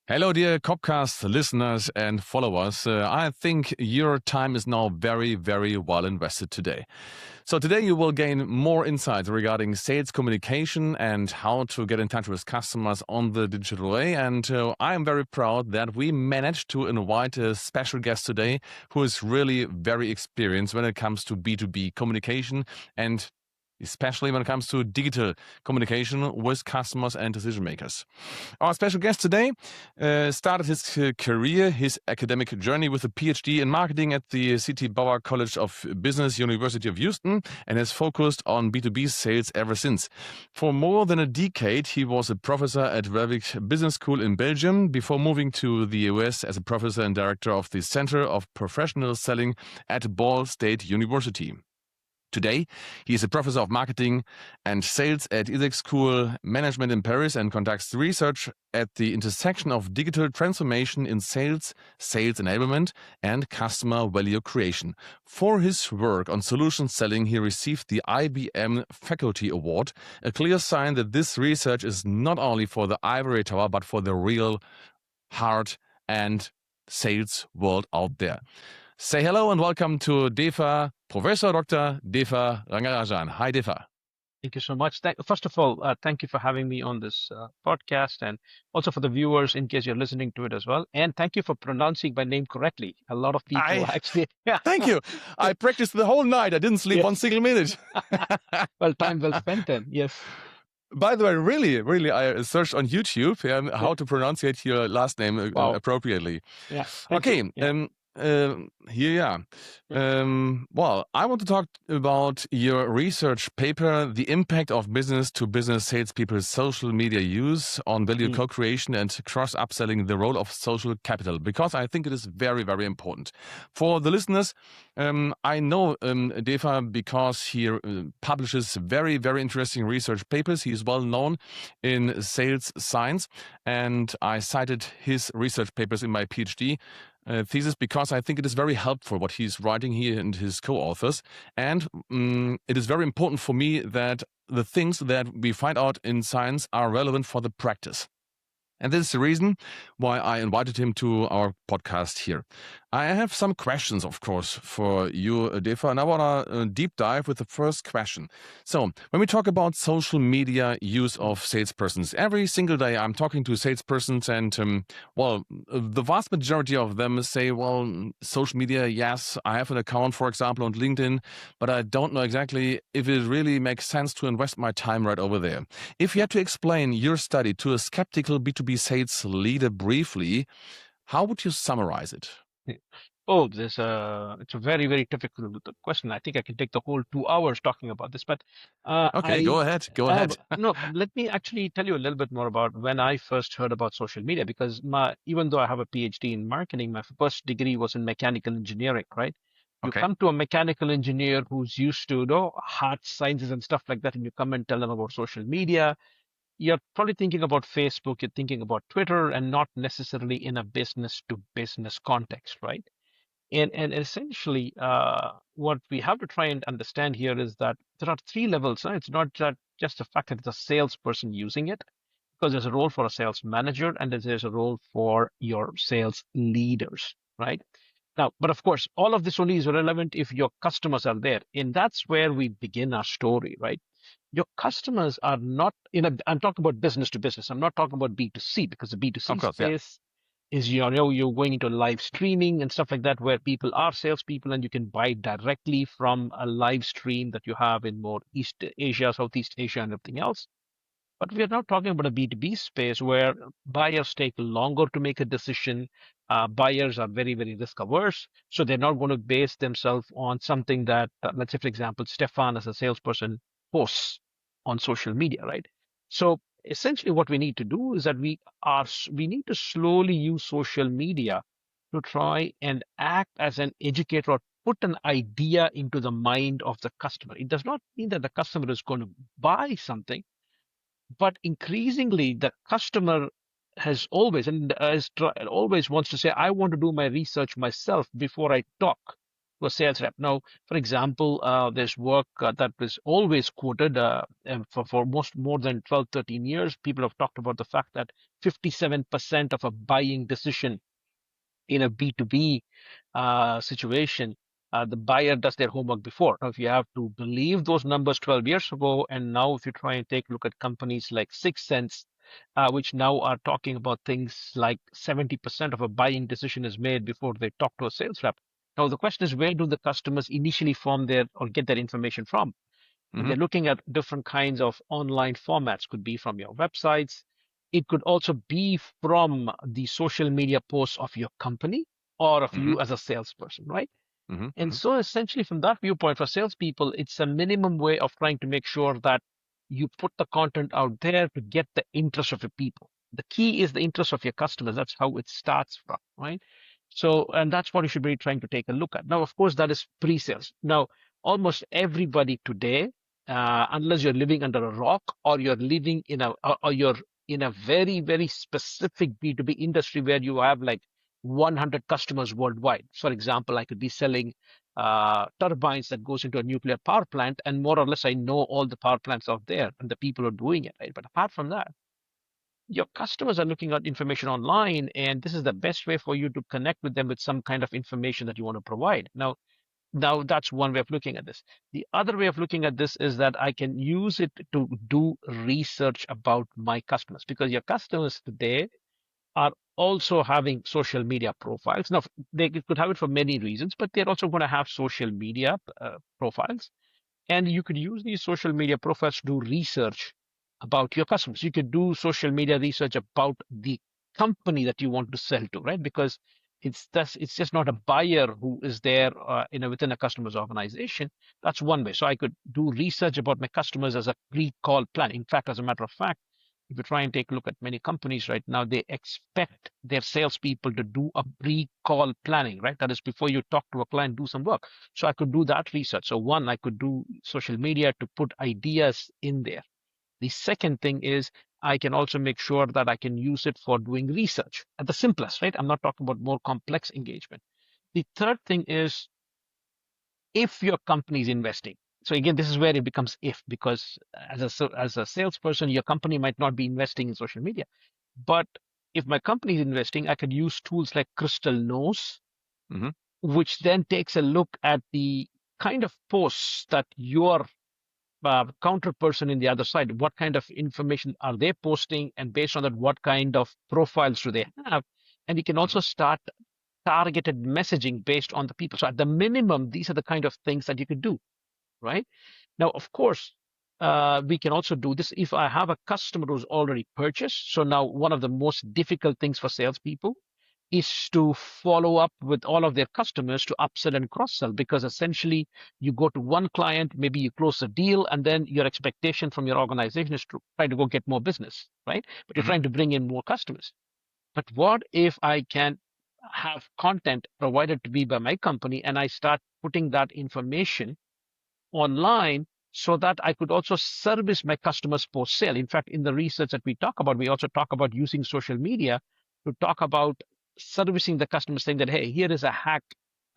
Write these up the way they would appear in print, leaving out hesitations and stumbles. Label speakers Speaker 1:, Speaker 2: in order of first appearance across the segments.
Speaker 1: Hello, dear Copcast listeners and followers. I think your time is now very, very well invested today. So today you will gain more insights regarding sales communication and how to get in touch with customers on the digital way. And I am very proud that we managed to invite a special guest today who is really very experienced when it comes to B2B communication and especially when it comes to digital communication with customers and decision makers. Our special guest today started his career, his academic journey with a PhD in marketing at the C.T. Bauer College of Business, University of Houston, and has focused on B2B sales ever since. For more than a decade, he was a professor at Warwick Business School in Belgium before moving to the US as a professor and director of the Center of Professional Selling at Ball State University. Today, he is a professor of marketing and sales at ISEC School Management in Paris and conducts research at the intersection of digital transformation in sales, sales enablement, and customer value creation. For his work on solution selling, he received the IBM Faculty Award, a clear sign that this research is not only for the ivory tower, but for the real heart and sales world out there. Say hello and welcome to DEFA, Professor Dr. DEFA Rangarajan. Hi, DEFA.
Speaker 2: Thank you so much. First of all, thank you for having me on this podcast, and also for the viewers in case you're listening to it as well. And thank you for pronouncing my name correctly. A lot of people actually.
Speaker 1: Thank you. I practiced the whole night. I didn't sleep one single minute.
Speaker 2: Well, time well spent then. Yes.
Speaker 1: By the way, really, I searched on YouTube how to pronounce your last name appropriately.
Speaker 2: Yeah.
Speaker 1: Okay. Well, I want to talk about your research paper, the impact of business-to-business salespeople's social media use on value co-creation and cross-upselling, the role of social capital, because I think it is very, very important. For the listeners, I know DEFA because he publishes very, very interesting research papers. He is well known in sales science, and I cited his research papers in my PhD thesis because I think it is very helpful what he's writing here and his co-authors. And it is very important for me that the things that we find out in science are relevant for the practice. And this is the reason why I invited him to our podcast here. I have some questions, of course, for you, DEFA, and I want to deep dive with the first question. So, when we talk about social media use of salespersons, every single day I'm talking to salespersons, and the vast majority of them say, well, social media, yes, I have an account, for example, on LinkedIn, but I don't know exactly if it really makes sense to invest my time right over there. If you had to explain your study to a skeptical B2B sales leader briefly, how would you summarize it?
Speaker 2: Oh, it's a very, very difficult question. I think I can take the whole 2 hours talking about this, but
Speaker 1: okay, go ahead.
Speaker 2: No, let me actually tell you a little bit more about when I first heard about social media, because even though I have a PhD in marketing, my first degree was in mechanical engineering, right? You come to a mechanical engineer who's used to hard sciences and stuff like that, and you come and tell them about social media. You're probably thinking about Facebook, you're thinking about Twitter, and not necessarily in a business to business context, right? And essentially, what we have to try and understand here is that there are 3 levels. It's not just the fact that it's a salesperson using it, because there's a role for a sales manager and there's a role for your sales leaders, right? Now, but of course, all of this only is relevant if your customers are there. And that's where we begin our story, right? Your customers are not I'm talking about business to business. I'm not talking about B2C, because the B2C space is, you're going into live streaming and stuff like that, where people are salespeople and you can buy directly from a live stream that you have in more East Asia, Southeast Asia, and everything else. But we are now talking about a B2B space where buyers take longer to make a decision. Buyers are very, very risk averse. So they're not going to base themselves on something that, let's say, for example, Stephan as a salesperson posts on social media, right? So essentially what we need to do is that we need to slowly use social media to try and act as an educator, or put an idea into the mind of the customer. It does not mean that the customer is going to buy something, but increasingly the customer has always wants to say, I want to do my research myself before I talk to a sales rep. Now, for example, there's work that was always quoted and for more than 12, 13 years. People have talked about the fact that 57% of a buying decision in a B2B situation, the buyer does their homework before. Now, if you have to believe those numbers 12 years ago, and now if you try and take a look at companies like Sixth Sense, which now are talking about things like 70% of a buying decision is made before they talk to a sales rep. Now, the question is, where do the customers initially form their or get their information from? And they're looking at different kinds of online formats. Could be from your websites. It could also be from the social media posts of your company or of you as a salesperson, right? And so essentially from that viewpoint, for salespeople, it's a minimum way of trying to make sure that you put the content out there to get the interest of your people. The key is the interest of your customers. That's how it starts from, right? So, and that's what you should be trying to take a look at. Now, of course, that is pre-sales. Now, almost everybody today, unless you're living under a rock or you're living in or you're in a very, very specific B2B industry where you have like 100 customers worldwide. For example, I could be selling turbines that goes into a nuclear power plant, and more or less I know all the power plants out there and the people who are doing it, right? But apart from that, your customers are looking at information online, and this is the best way for you to connect with them with some kind of information that you want to provide. Now that's one way of looking at this. The other way of looking at this is that I can use it to do research about my customers, because your customers today are also having social media profiles. Now, they could have it for many reasons, but they're also going to have social media profiles. And you could use these social media profiles to do research about your customers. You could do social media research about the company that you want to sell to, right? Because it's just not a buyer who is there within a customer's organization. That's one way. So I could do research about my customers as a pre-call plan. In fact, as a matter of fact, if you try and take a look at many companies right now, they expect their salespeople to do a pre-call planning, right? That is before you talk to a client, do some work. So I could do that research. So one, I could do social media to put ideas in there. The second thing is I can also make sure that I can use it for doing research at the simplest, right? I'm not talking about more complex engagement. The third thing is if your company is investing. So again, this is where it becomes if, because as a salesperson, your company might not be investing in social media. But if my company is investing, I could use tools like Crystal Knows, which then takes a look at the kind of posts that your counter person in the other side, what kind of information are they posting? And based on that, what kind of profiles do they have? And you can also start targeted messaging based on the people. So at the minimum, these are the kind of things that you could do, right? Now, of course, we can also do this if I have a customer who's already purchased. So now one of the most difficult things for salespeople is to follow up with all of their customers to upsell and cross-sell, because essentially you go to one client, maybe you close a deal, and then your expectation from your organization is to try to go get more business, right? But you're trying to bring in more customers. But what if I can have content provided to me by my company and I start putting that information online so that I could also service my customers post sale? In fact, in the research that we talk about, we also talk about using social media to talk about servicing the customer, saying that, hey, here is a hack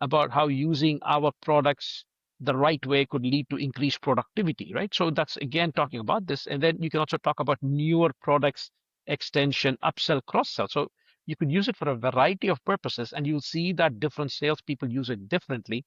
Speaker 2: about how using our products the right way could lead to increased productivity, right? So that's again talking about this. And then you can also talk about newer products, extension, upsell, cross sell. So you could use it for a variety of purposes, and you'll see that different salespeople use it differently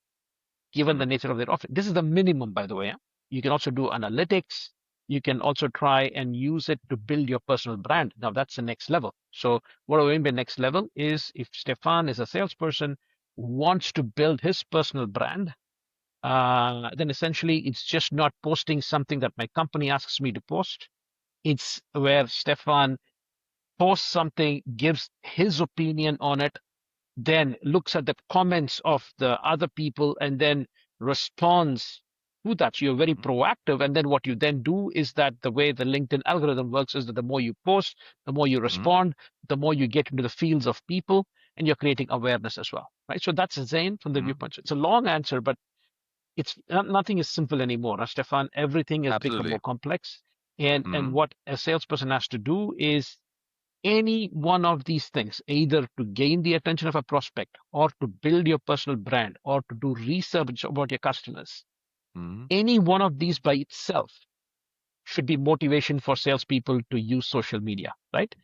Speaker 2: given the nature of their offering. This is the minimum, by the way. You can also do analytics. You can also try and use it to build your personal brand. Now that's the next level. So what I mean by next level is if Stephan is a salesperson, wants to build his personal brand, then essentially it's just not posting something that my company asks me to post. It's where Stephan posts something, gives his opinion on it, then looks at the comments of the other people and then responds to that. So you're very proactive. And then what you then do is that the way the LinkedIn algorithm works is that the more you post, the more you respond, the more you get into the fields of people, and you're creating awareness as well, right? So that's Zain from the viewpoint. So it's a long answer, but it's nothing is simple anymore, Stefan. Everything has become
Speaker 1: Absolutely.
Speaker 2: more complex. And what a salesperson has to do is Any one of these things, either to gain the attention of a prospect or to build your personal brand or to do research about your customers, any one of these by itself should be motivation for salespeople to use social media, right?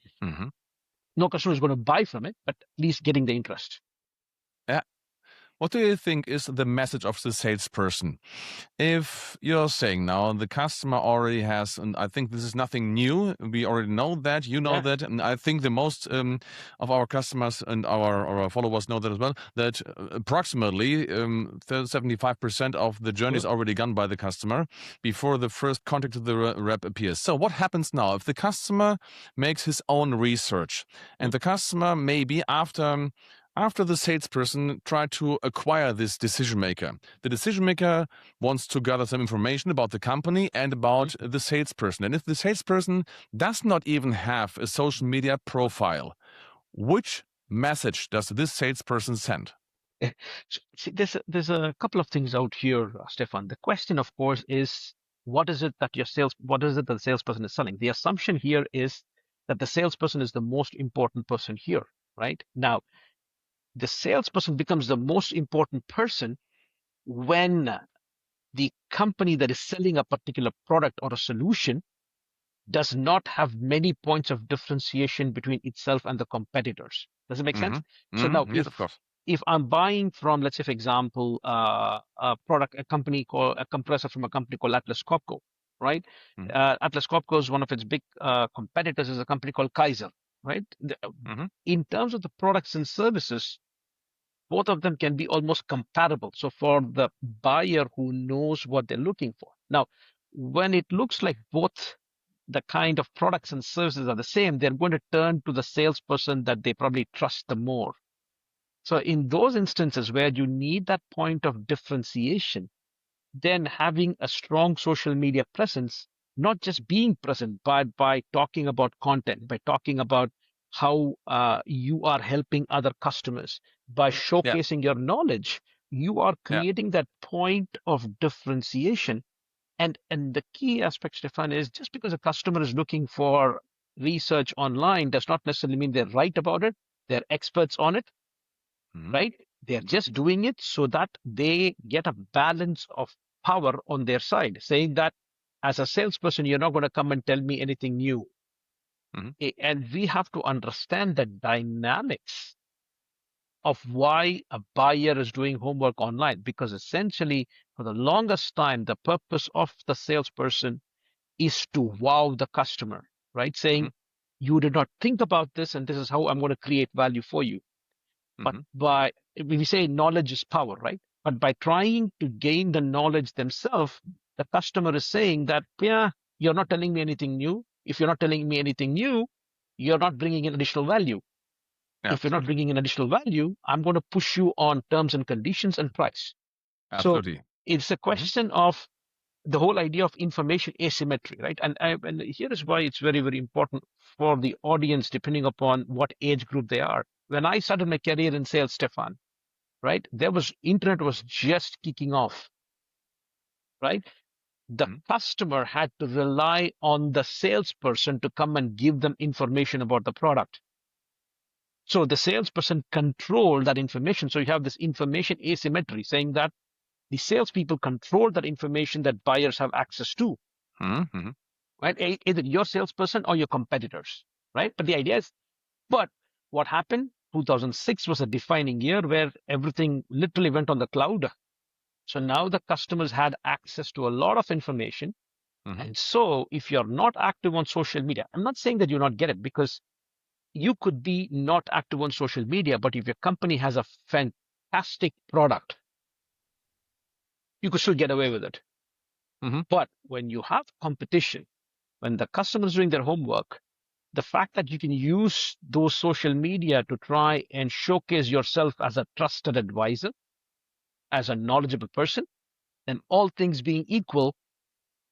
Speaker 2: No customer is going to buy from it, but at least getting the interest.
Speaker 1: Yeah. What do you think is the message of the salesperson? If you're saying now the customer already has, and I think this is nothing new, we already know that, you know that, and I think the most of our customers and our followers know that as well, that approximately 75% of the journey is already gone by the customer before the first contact to the rep appears. So what happens now if the customer makes his own research and the customer maybe after the salesperson tried to acquire this decision maker? The decision maker wants to gather some information about the company and about the salesperson. And if the salesperson does not even have a social media profile, which message does this salesperson send?
Speaker 2: See, there's a couple of things out here, Stefan. The question, of course, is what is it that the salesperson is selling? The assumption here is that the salesperson is the most important person here, right? Now, the salesperson becomes the most important person when the company that is selling a particular product or a solution does not have many points of differentiation between itself and the competitors. Does it make sense? So now,
Speaker 1: Yes, of course.
Speaker 2: if I'm buying from, let's say, for example, a compressor from a company called Atlas Copco, right? Atlas Copco's one of its big competitors is a company called Kaiser, right? In terms of the products and services, both of them can be almost comparable. So for the buyer who knows what they're looking for. Now, when it looks like both the kind of products and services are the same, they're going to turn to the salesperson that they probably trust the more. So in those instances where you need that point of differentiation, then having a strong social media presence, not just being present, but by talking about content, by talking about how you are helping other customers, by showcasing your knowledge, you are creating that point of differentiation. And the key aspect, Stefan, is just because a customer is looking for research online does not necessarily mean they're right about it. They're experts on it, right? They're just doing it so that they get a balance of power on their side, saying that as a salesperson, you're not going to come and tell me anything new. And we have to understand the dynamics of why a buyer is doing homework online, because essentially, for the longest time, the purpose of the salesperson is to wow the customer, right? Saying, you did not think about this, and this is how I'm going to create value for you. But we say knowledge is power, right? But by trying to gain the knowledge themselves, the customer is saying that, yeah, you're not telling me anything new. If you're not telling me anything new, you're not bringing in additional value. If you're not bringing in additional value, I'm going to push you on terms and conditions and price.
Speaker 1: Absolutely.
Speaker 2: So it's a question of the whole idea of information asymmetry, right? And here is why it's very, very important for the audience, depending upon what age group they are. When I started my career in sales, Stefan, right, internet was just kicking off, right? The customer had to rely on the salesperson to come and give them information about the product. So the salesperson controlled that information. So you have this information asymmetry, saying that the salespeople control that information that buyers have access to. Right? Either your salesperson or your competitors, right? But the idea is, but what happened? 2006 was a defining year where everything literally went on the cloud. So now the customers had access to a lot of information. And so if you're not active on social media, I'm not saying that you not get it, because you could be not active on social media, but if your company has a fantastic product, you could still get away with it. But when you have competition, when the customer is doing their homework, the fact that you can use those social media to try and showcase yourself as a trusted advisor, as a knowledgeable person, then all things being equal,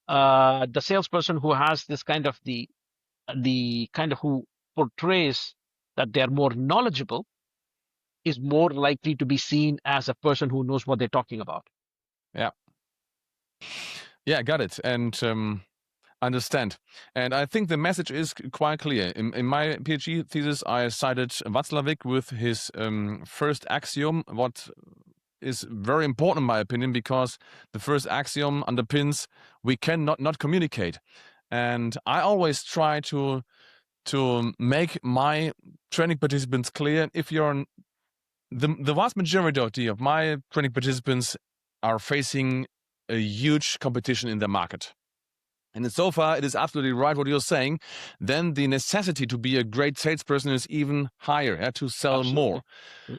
Speaker 2: the salesperson who has this kind of the kind of who portrays that they're more knowledgeable is more likely to be seen as a person who knows what they're talking about.
Speaker 1: Yeah, got it. And Understand. And I think the message is quite clear. In my PhD thesis, I cited Václavic with his first axiom, what is very important in my opinion, because the first axiom underpins we cannot not communicate. And I always try to make my training participants clear. If you're the vast majority of my training participants are facing a huge competition in the market. And so far, it is absolutely right what you're saying. Then the necessity to be a great salesperson is even higher, to sell more.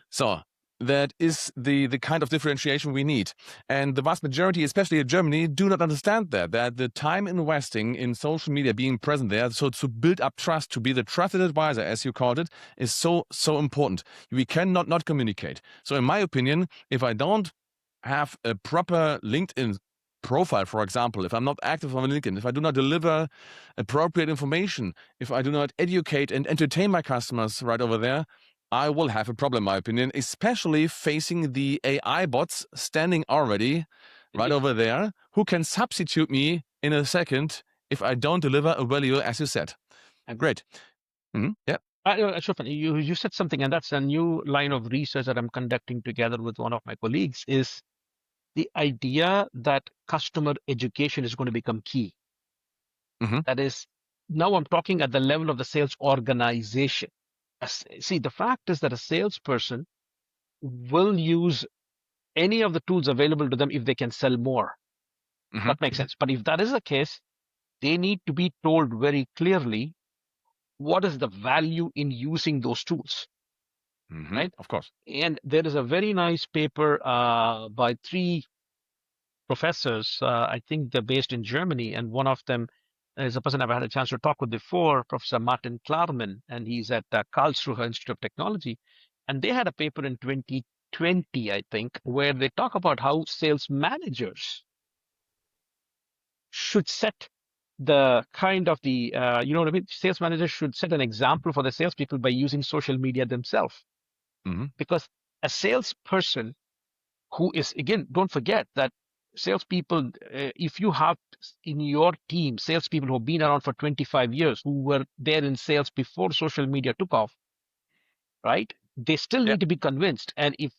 Speaker 1: So that is the kind of differentiation we need. And the vast majority, especially in Germany, do not understand that the time investing in social media, being present there, so to build up trust, to be the trusted advisor, as you called it, is so important. We cannot not communicate. So in my opinion, if I don't have a proper LinkedIn profile, for example, if I'm not active on LinkedIn, if I do not deliver appropriate information, if I do not educate and entertain my customers right over there, I will have a problem, in my opinion, especially facing the AI bots standing already right over there, who can substitute me in a second if I don't deliver a value, as you said. Great. Yeah.
Speaker 2: Stephan, you said something, and that's a new line of research that I'm conducting together with one of my colleagues, is the idea that customer education is going to become key. That is, now I'm talking at the level of the sales organization. See, the fact is that a salesperson will use any of the tools available to them if they can sell more. That makes sense. But if that is the case, they need to be told very clearly what is the value in using those tools. Right?
Speaker 1: Of course.
Speaker 2: And there is a very nice paper by 3 professors. I think they're based in Germany, and one of them is a person I've had a chance to talk with before, Professor Martin Klarman, and he's at Karlsruhe Institute of Technology. And they had a paper in 2020, I think, where they talk about how sales managers should set the kind of the, you know what I mean? Sales managers should set an example for the salespeople by using social media themselves. Because a salesperson who is, again, don't forget that salespeople, if you have in your team salespeople who have been around for 25 years, who were there in sales before social media took off, right? They still need to be convinced. And if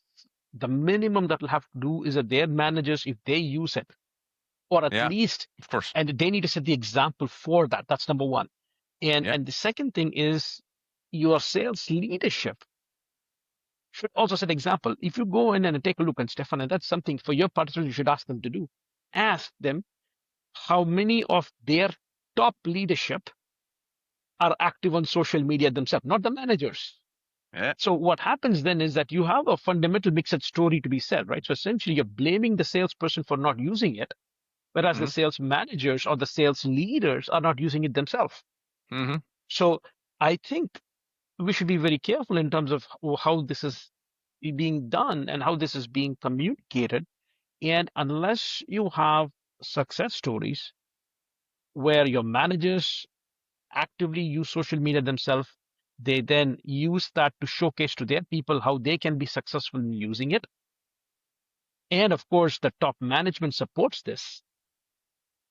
Speaker 2: the minimum that will have to do is that their managers, if they use it, or at least,
Speaker 1: of course,
Speaker 2: and they need to set the example for that. That's number one. And the second thing is your sales leadership should also set example. If you go in and take a look, and Stephan, and that's something for your participants you should ask them to do. Ask them how many of their top leadership are active on social media themselves, not the managers. So what happens then is that you have a fundamental mixed story to be said, right? So essentially you're blaming the salesperson for not using it, whereas the sales managers or the sales leaders are not using it themselves. So I think we should be very careful in terms of how this is being done and how this is being communicated. And unless you have success stories where your managers actively use social media themselves, they then use that to showcase to their people how they can be successful in using it. And of course, the top management supports this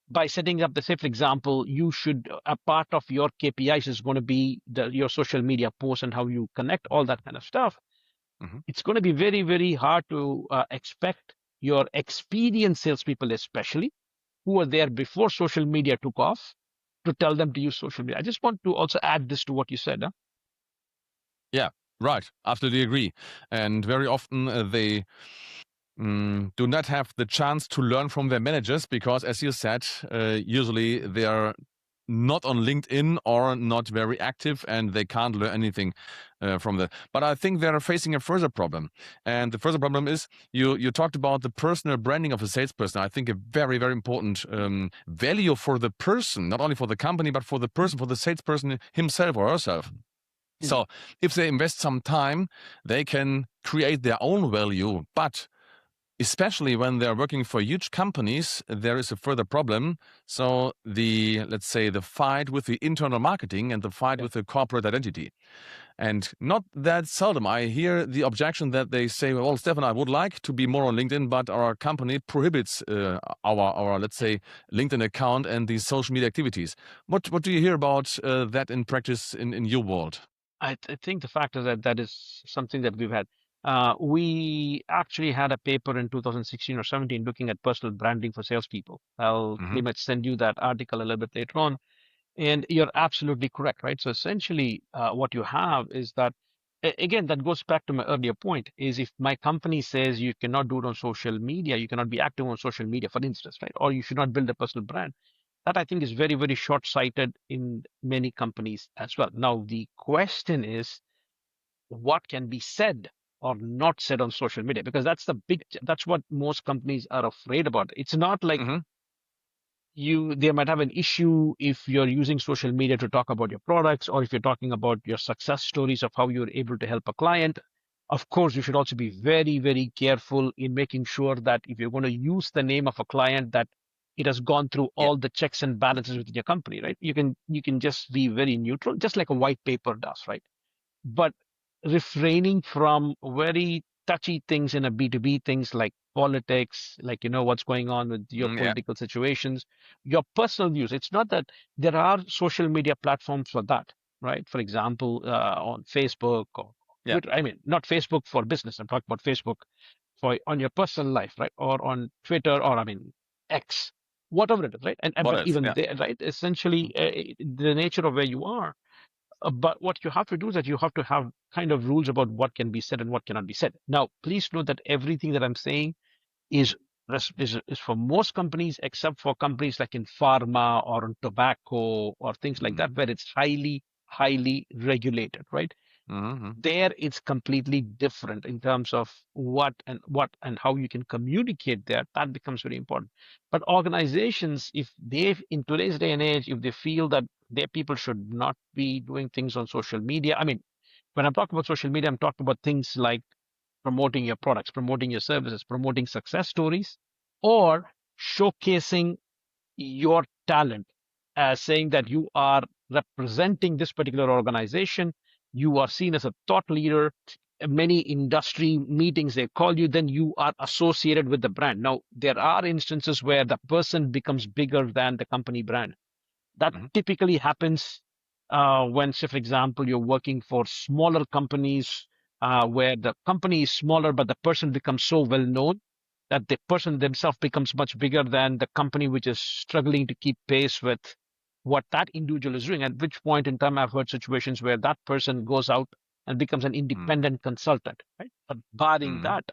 Speaker 2: by setting up the, say, for example, you should, a part of your KPIs is going to be your social media posts and how you connect, all that kind of stuff. It's going to be very, very hard to expect your experienced salespeople, especially who were there before social media took off, to tell them to use social media. I just want to also add this to what you said.
Speaker 1: Yeah, right. Absolutely agree. And very often they do not have the chance to learn from their managers because, as you said, usually they are not on LinkedIn or not very active and they can't learn anything from that. But I think they're facing a further problem. And the further problem is you talked about the personal branding of a salesperson. I think a very, very important value for the person, not only for the company, but for the person, for the salesperson himself or herself. So if they invest some time, they can create their own value. But especially when they're working for huge companies, there is a further problem. So let's say the fight with the internal marketing and the fight with the corporate identity. And not that seldom I hear the objection that they say, well, Stephan, I would like to be more on LinkedIn, but our company prohibits our, let's say, LinkedIn account and these social media activities. What do you hear about that in practice in your world?
Speaker 2: I think the fact is that that is something that we've had. We actually had a paper in 2016 or 17 looking at personal branding for salespeople. I'll pretty much send you that article a little bit later on. And you're absolutely correct, right? So essentially, what you have is that, again, that goes back to my earlier point, is if my company says you cannot do it on social media, you cannot be active on social media, for instance, right? Or you should not build a personal brand. That I think is very, very short-sighted in many companies as well. Now, the question is, what can be said or not said on social media? Because that's what most companies are afraid about. It's not like they might have an issue if you're using social media to talk about your products, or if you're talking about your success stories of how you're able to help a client. Of course, you should also be very, very careful in making sure that if you're going to use the name of a client, that it has gone through all the checks and balances within your company, right? You can just be very neutral, just like a white paper does, right? But refraining from very touchy things in a B2B, things like politics, like, what's going on with your political situations, your personal views. It's not that there are social media platforms for that, right? For example, on Facebook or Twitter. I mean, not Facebook for business. I'm talking about Facebook for on your personal life, right? Or on Twitter, or I mean, X, whatever it is, right? And but even there, right? Essentially, the nature of where you are. But what you have to do is that you have to have kind of rules about what can be said and what cannot be said. Now, please note that everything that I'm saying is is for most companies, except for companies like in pharma or in tobacco or things like that, where it's highly, highly regulated, right? There it's completely different in terms of what and how you can communicate there. That becomes very important. But organizations, if they in today's day and age, if they feel that their people should not be doing things on social media, I mean, when I'm talking about social media, I'm talking about things like promoting your products, promoting your services, promoting success stories, or showcasing your talent, saying that you are representing this particular organization, you are seen as a thought leader. Many industry meetings they call you, then you are associated with the brand. Now, there are instances where the person becomes bigger than the company brand. That typically happens when, say, for example, you're working for smaller companies where the company is smaller, but the person becomes so well known that the person themselves becomes much bigger than the company, which is struggling to keep pace with what that individual is doing. At which point in time, I've heard situations where that person goes out and becomes an independent consultant, right? But barring that,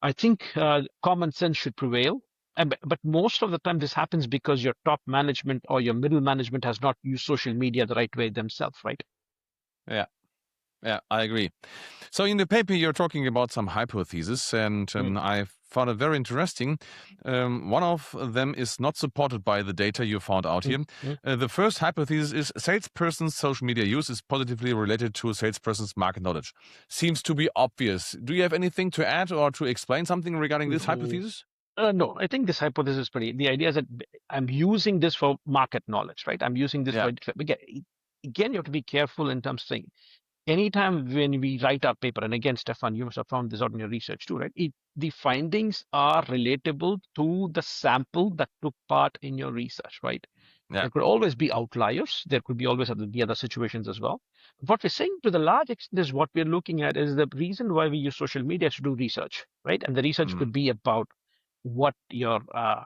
Speaker 2: I think common sense should prevail. But most of the time, this happens because your top management or your middle management has not used social media the right way themselves, right?
Speaker 1: Yeah. Yeah, I agree. So in the paper, you're talking about some hypotheses, and I found it very interesting. One of them is not supported by the data you found out here. The first hypothesis is salesperson's social media use is positively related to a salesperson's market knowledge. Seems to be obvious. Do you have anything to add or to explain something regarding this hypothesis?
Speaker 2: No, I think this hypothesis is the idea is that I'm using this for market knowledge, right? I'm using this for, again, you have to be careful in terms of saying, anytime when we write our paper, and again, Stephan, you must have found this out in your research too, right? The findings are relatable to the sample that took part in your research, right? There could always be outliers. There could be always the other situations as well. What we're saying to the large extent is what we're looking at is the reason why we use social media is to do research, right? And the research could be about what your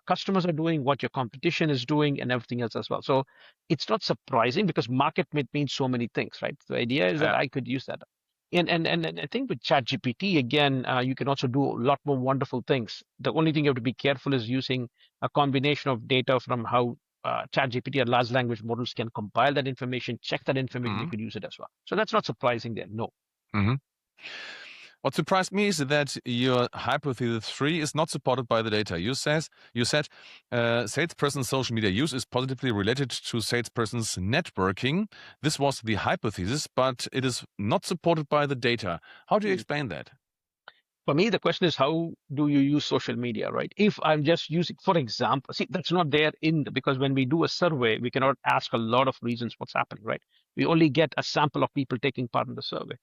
Speaker 2: customers are doing, what your competition is doing, and everything else as well. So it's not surprising because market means so many things, right? The idea is that I could use that. And I think with ChatGPT, again, you can also do a lot more wonderful things. The only thing you have to be careful is using a combination of data from how ChatGPT or large language models can compile that information, check that information, you could use it as well. So that's not surprising there, no.
Speaker 1: What surprised me is that your hypothesis 3 is not supported by the data. You said salesperson's social media use is positively related to salesperson's networking. This was the hypothesis, but it is not supported by the data. How do you explain that?
Speaker 2: For me, the question is, how do you use social media, right? If I'm just using, for example, see, that's not there because when we do a survey, we cannot ask a lot of reasons what's happening, right? We only get a sample of people taking part in the survey.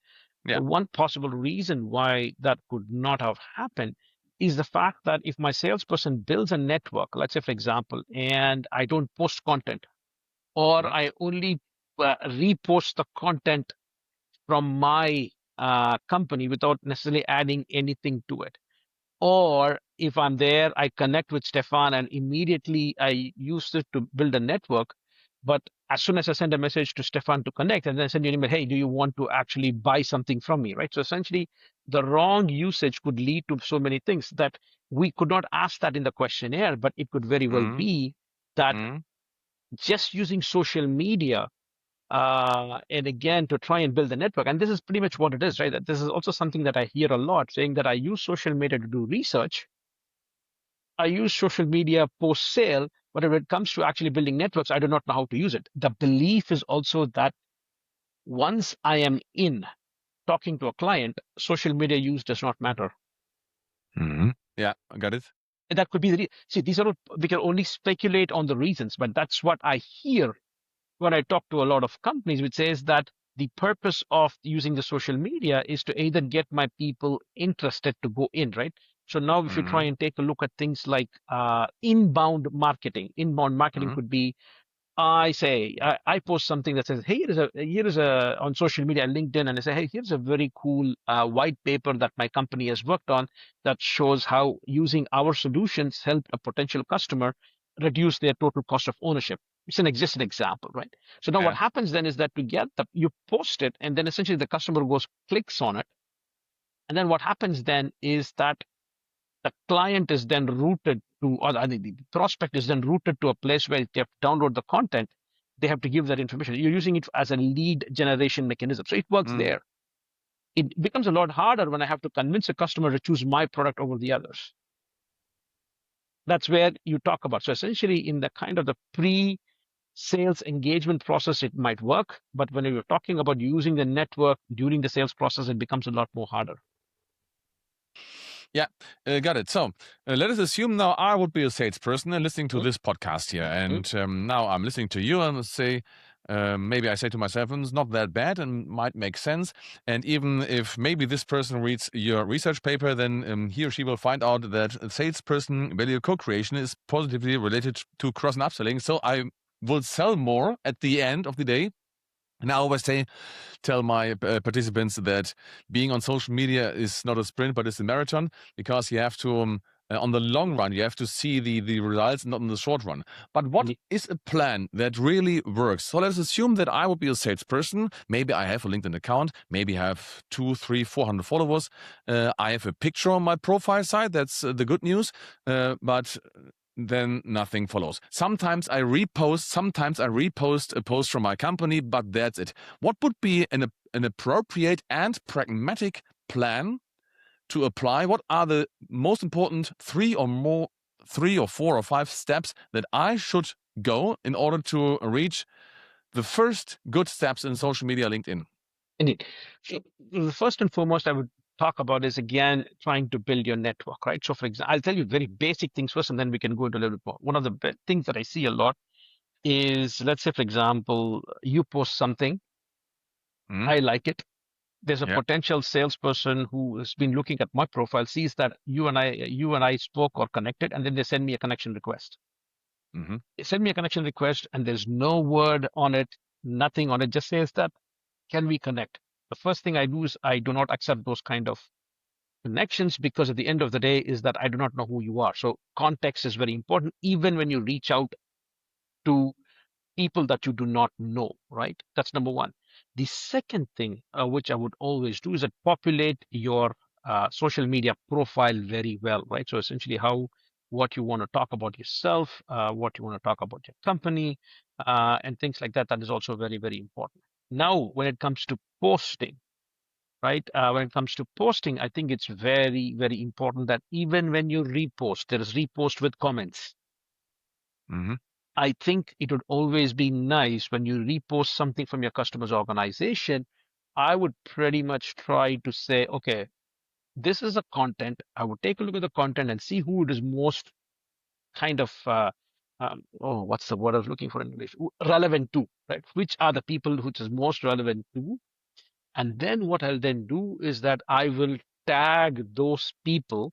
Speaker 1: Yeah.
Speaker 2: The one possible reason why that could not have happened is the fact that if my salesperson builds a network, let's say, for example, and I don't post content, or I only repost the content from my company without necessarily adding anything to it. Or if I'm there, I connect with Stephan and immediately I use it to build a network. But as soon as I send a message to Stephan to connect, and then send you an email, hey, do you want to actually buy something from me, right? So essentially, the wrong usage could lead to so many things that we could not ask that in the questionnaire, but it could very well be that just using social media and again, to try and build a network. And this is pretty much what it is, right? That this is also something that I hear a lot, saying that I use social media to do research. I use social media post sale, but when it comes to actually building networks, I do not know how to use it. The belief is also that once I am in talking to a client, social media use does not matter.
Speaker 1: Yeah, I got it.
Speaker 2: That could be see, these are, we can only speculate on the reasons, but that's what I hear when I talk to a lot of companies, which says that the purpose of using the social media is to either get my people interested to go in, right? So now if you try and take a look at things like inbound marketing could be, I post something that says, hey, here is a on social media, LinkedIn, and I say, hey, here's a very cool white paper that my company has worked on that shows how using our solutions help a potential customer reduce their total cost of ownership. It's an existing example, right? So now what happens then is that you post it, and then essentially the customer clicks on it, and then what happens then is that the client is then routed to, or the prospect is then routed to a place where they have to download the content. They have to give that information. You're using it as a lead generation mechanism. So it works there. It becomes a lot harder when I have to convince a customer to choose my product over the others. That's where you talk about. So essentially in the kind of the pre-sales engagement process, it might work. But when you're talking about using the network during the sales process, it becomes a lot more harder.
Speaker 1: Yeah, got it. So let us assume now I would be a salesperson and listening to this podcast here. And now I'm listening to you and say, maybe I say to myself, it's not that bad and might make sense. And even if maybe this person reads your research paper, then he or she will find out that a salesperson value co-creation is positively related to cross and upselling. So I will sell more at the end of the day. And I always tell my participants that being on social media is not a sprint, but it's a marathon, because you have to, on the long run, you have to see the results, not in the short run. But what is a plan that really works? So let's assume that I would be a salesperson. Maybe I have a LinkedIn account. Maybe I have 200, 300, 400 followers. I have a picture on my profile site. That's the good news. But then nothing follows. Sometimes I repost a post from my company, but that's it. What would be an appropriate and pragmatic plan to apply? What are the most important 3 or 4 or 5 steps that I should go in order to reach the first good steps in social media, LinkedIn?
Speaker 2: Indeed. So the first and foremost I would talk about is, again, trying to build your network, right? So for example, I'll tell you very basic things first, and then we can go into a little bit more. One of the things that I see a lot is, let's say, for example, you post something, I like it. There's a potential salesperson who has been looking at my profile, sees that you and I spoke or connected, and then they send me a connection request. They send me a connection request, and there's no word on it, nothing on it, just says that, can we connect? The first thing I do is I do not accept those kind of connections, because at the end of the day is that I do not know who you are. So context is very important, even when you reach out to people that you do not know, right? That's number one. The second thing, which I would always do, is that populate your social media profile very well, right? So essentially what you want to talk about yourself, what you want to talk about your company, and things like that. That is also very, very important. Now, when it comes to posting, right? When it comes to posting, I think it's very, very important that even when you repost, there is repost with comments. I think it would always be nice when you repost something from your customer's organization. I would pretty much try to say, okay, this is a content. I would take a look at the content and see who it is most kind of, what's the word I was looking for in English? Relevant to, right? Which are the people which is most relevant to? And then what I'll then do is that I will tag those people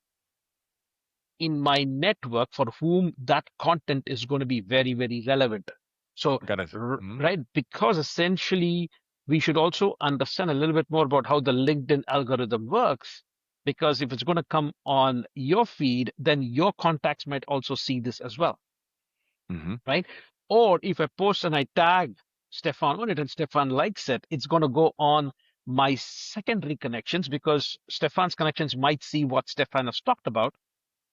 Speaker 2: in my network for whom that content is going to be very, very relevant. So,
Speaker 1: Got it. Mm-hmm.
Speaker 2: right, because essentially we should also understand a little bit more about how the LinkedIn algorithm works. Because if it's going to come on your feed, then your contacts might also see this as well,
Speaker 1: Mm-hmm.
Speaker 2: right? Or if I post and I tag Stephan on it and Stephan likes it, it's going to go on my secondary connections because Stephan's connections might see what Stephan has talked about,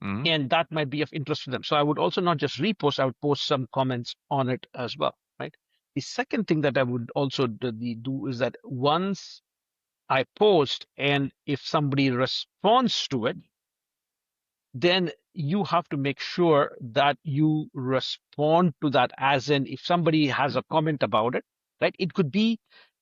Speaker 2: and that might be of interest to them. So I would also not just repost, I would post some comments on it as well, right? The second thing that I would also do is that once I post and if somebody responds to it, then you have to make sure that you respond to that, as in if somebody has a comment about it, right? It could be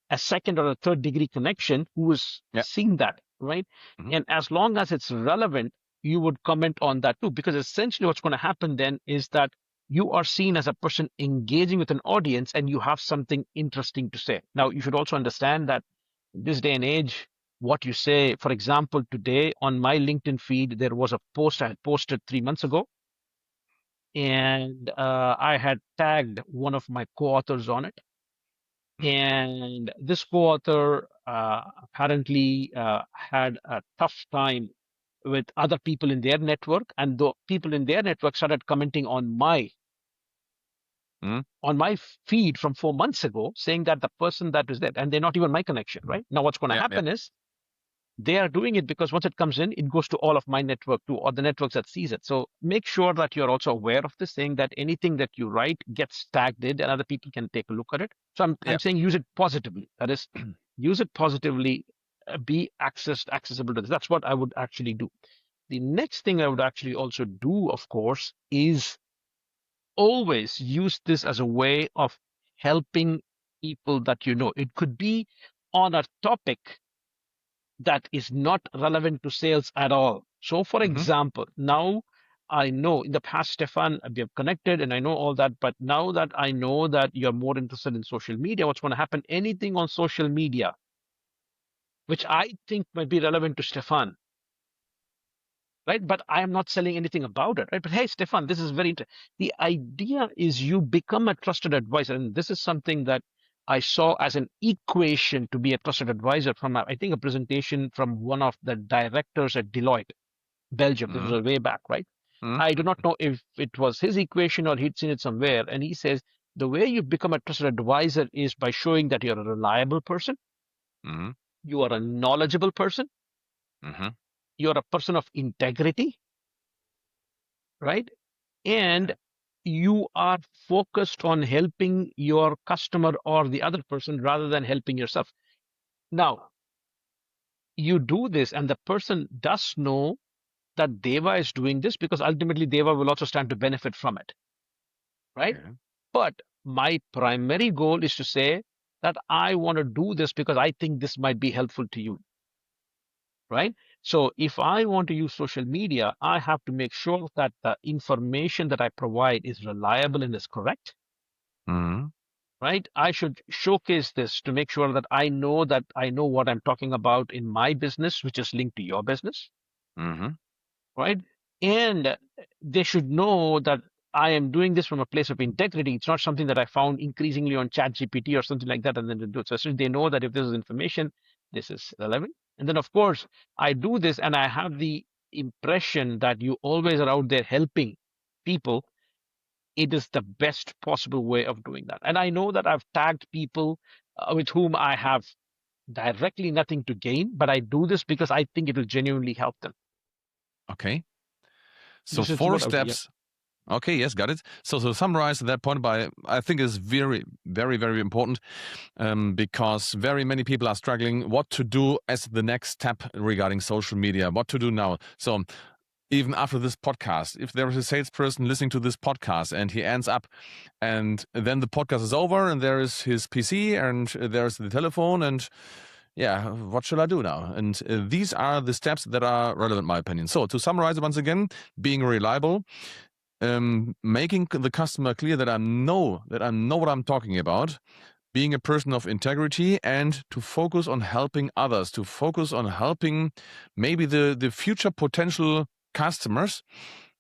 Speaker 2: a second or a third degree connection who is seeing that, right?
Speaker 1: Mm-hmm.
Speaker 2: And as long as it's relevant, you would comment on that too, because essentially what's going to happen then is that you are seen as a person engaging with an audience and you have something interesting to say. Now, you should also understand that in this day and age, what you say, for example, today on my LinkedIn feed, there was a post I had posted 3 months ago, and I had tagged one of my co-authors on it. And this co-author apparently had a tough time with other people in their network, and the people in their network started commenting on my feed from 4 months ago, saying that the person that was there, and they're not even my connection, right? Now, what's going to happen is they are doing it because once it comes in, it goes to all of my network too, or the networks that sees it. So make sure that you're also aware of this, saying that anything that you write gets tagged in and other people can take a look at it. So I'm saying use it positively. That is, use it positively, be accessible to this. That's what I would actually do. The next thing I would actually also do, of course, is always use this as a way of helping people that you know. It could be on a topic that is not relevant to sales at all. So, for example, now I know in the past, Stephan, we have connected and I know all that, but now that I know that you're more interested in social media, what's going to happen? Anything on social media, which I think might be relevant to Stephan, right? But I am not selling anything about it, right? But hey, Stephan, this is very interesting. The idea is you become a trusted advisor. And this is something that I saw as an equation to be a trusted advisor from, I think, a presentation from one of the directors at Deloitte, Belgium. This was way back, right? I do not know if it was his equation or he'd seen it somewhere. And he says, the way you become a trusted advisor is by showing that you're a reliable person, you are a knowledgeable person, you're a person of integrity, right? And you are focused on helping your customer or the other person rather than helping yourself. Now, you do this and the person does know that Deva is doing this because ultimately Deva will also stand to benefit from it, right? But my primary goal is to say that I want to do this because I think this might be helpful to you, right? So if I want to use social media, I have to make sure that the information that I provide is reliable and is correct, right? I should showcase this to make sure that I know what I'm talking about in my business, which is linked to your business, right? And they should know that I am doing this from a place of integrity. It's not something that I found increasingly on ChatGPT or something like that, and then they do it. So they know that if this is information, this is relevant. And then, of course, I do this, and I have the impression that you always are out there helping people. It is the best possible way of doing that. And I know that I've tagged people with whom I have directly nothing to gain, but I do this because I think it will genuinely help them.
Speaker 1: Okay. So 4 steps. Okay, yes, got it. So to summarize that point, I think is very, very, very important because very many people are struggling what to do as the next step regarding social media, what to do now. So even after this podcast, if there is a salesperson listening to this podcast and he ends up and then the podcast is over and there is his PC and there's the telephone and yeah, what shall I do now? And these are the steps that are relevant, in my opinion. So to summarize once again, being reliable, making the customer clear that I know what I'm talking about, being a person of integrity, and to focus on helping others, to focus on helping maybe the future potential customers,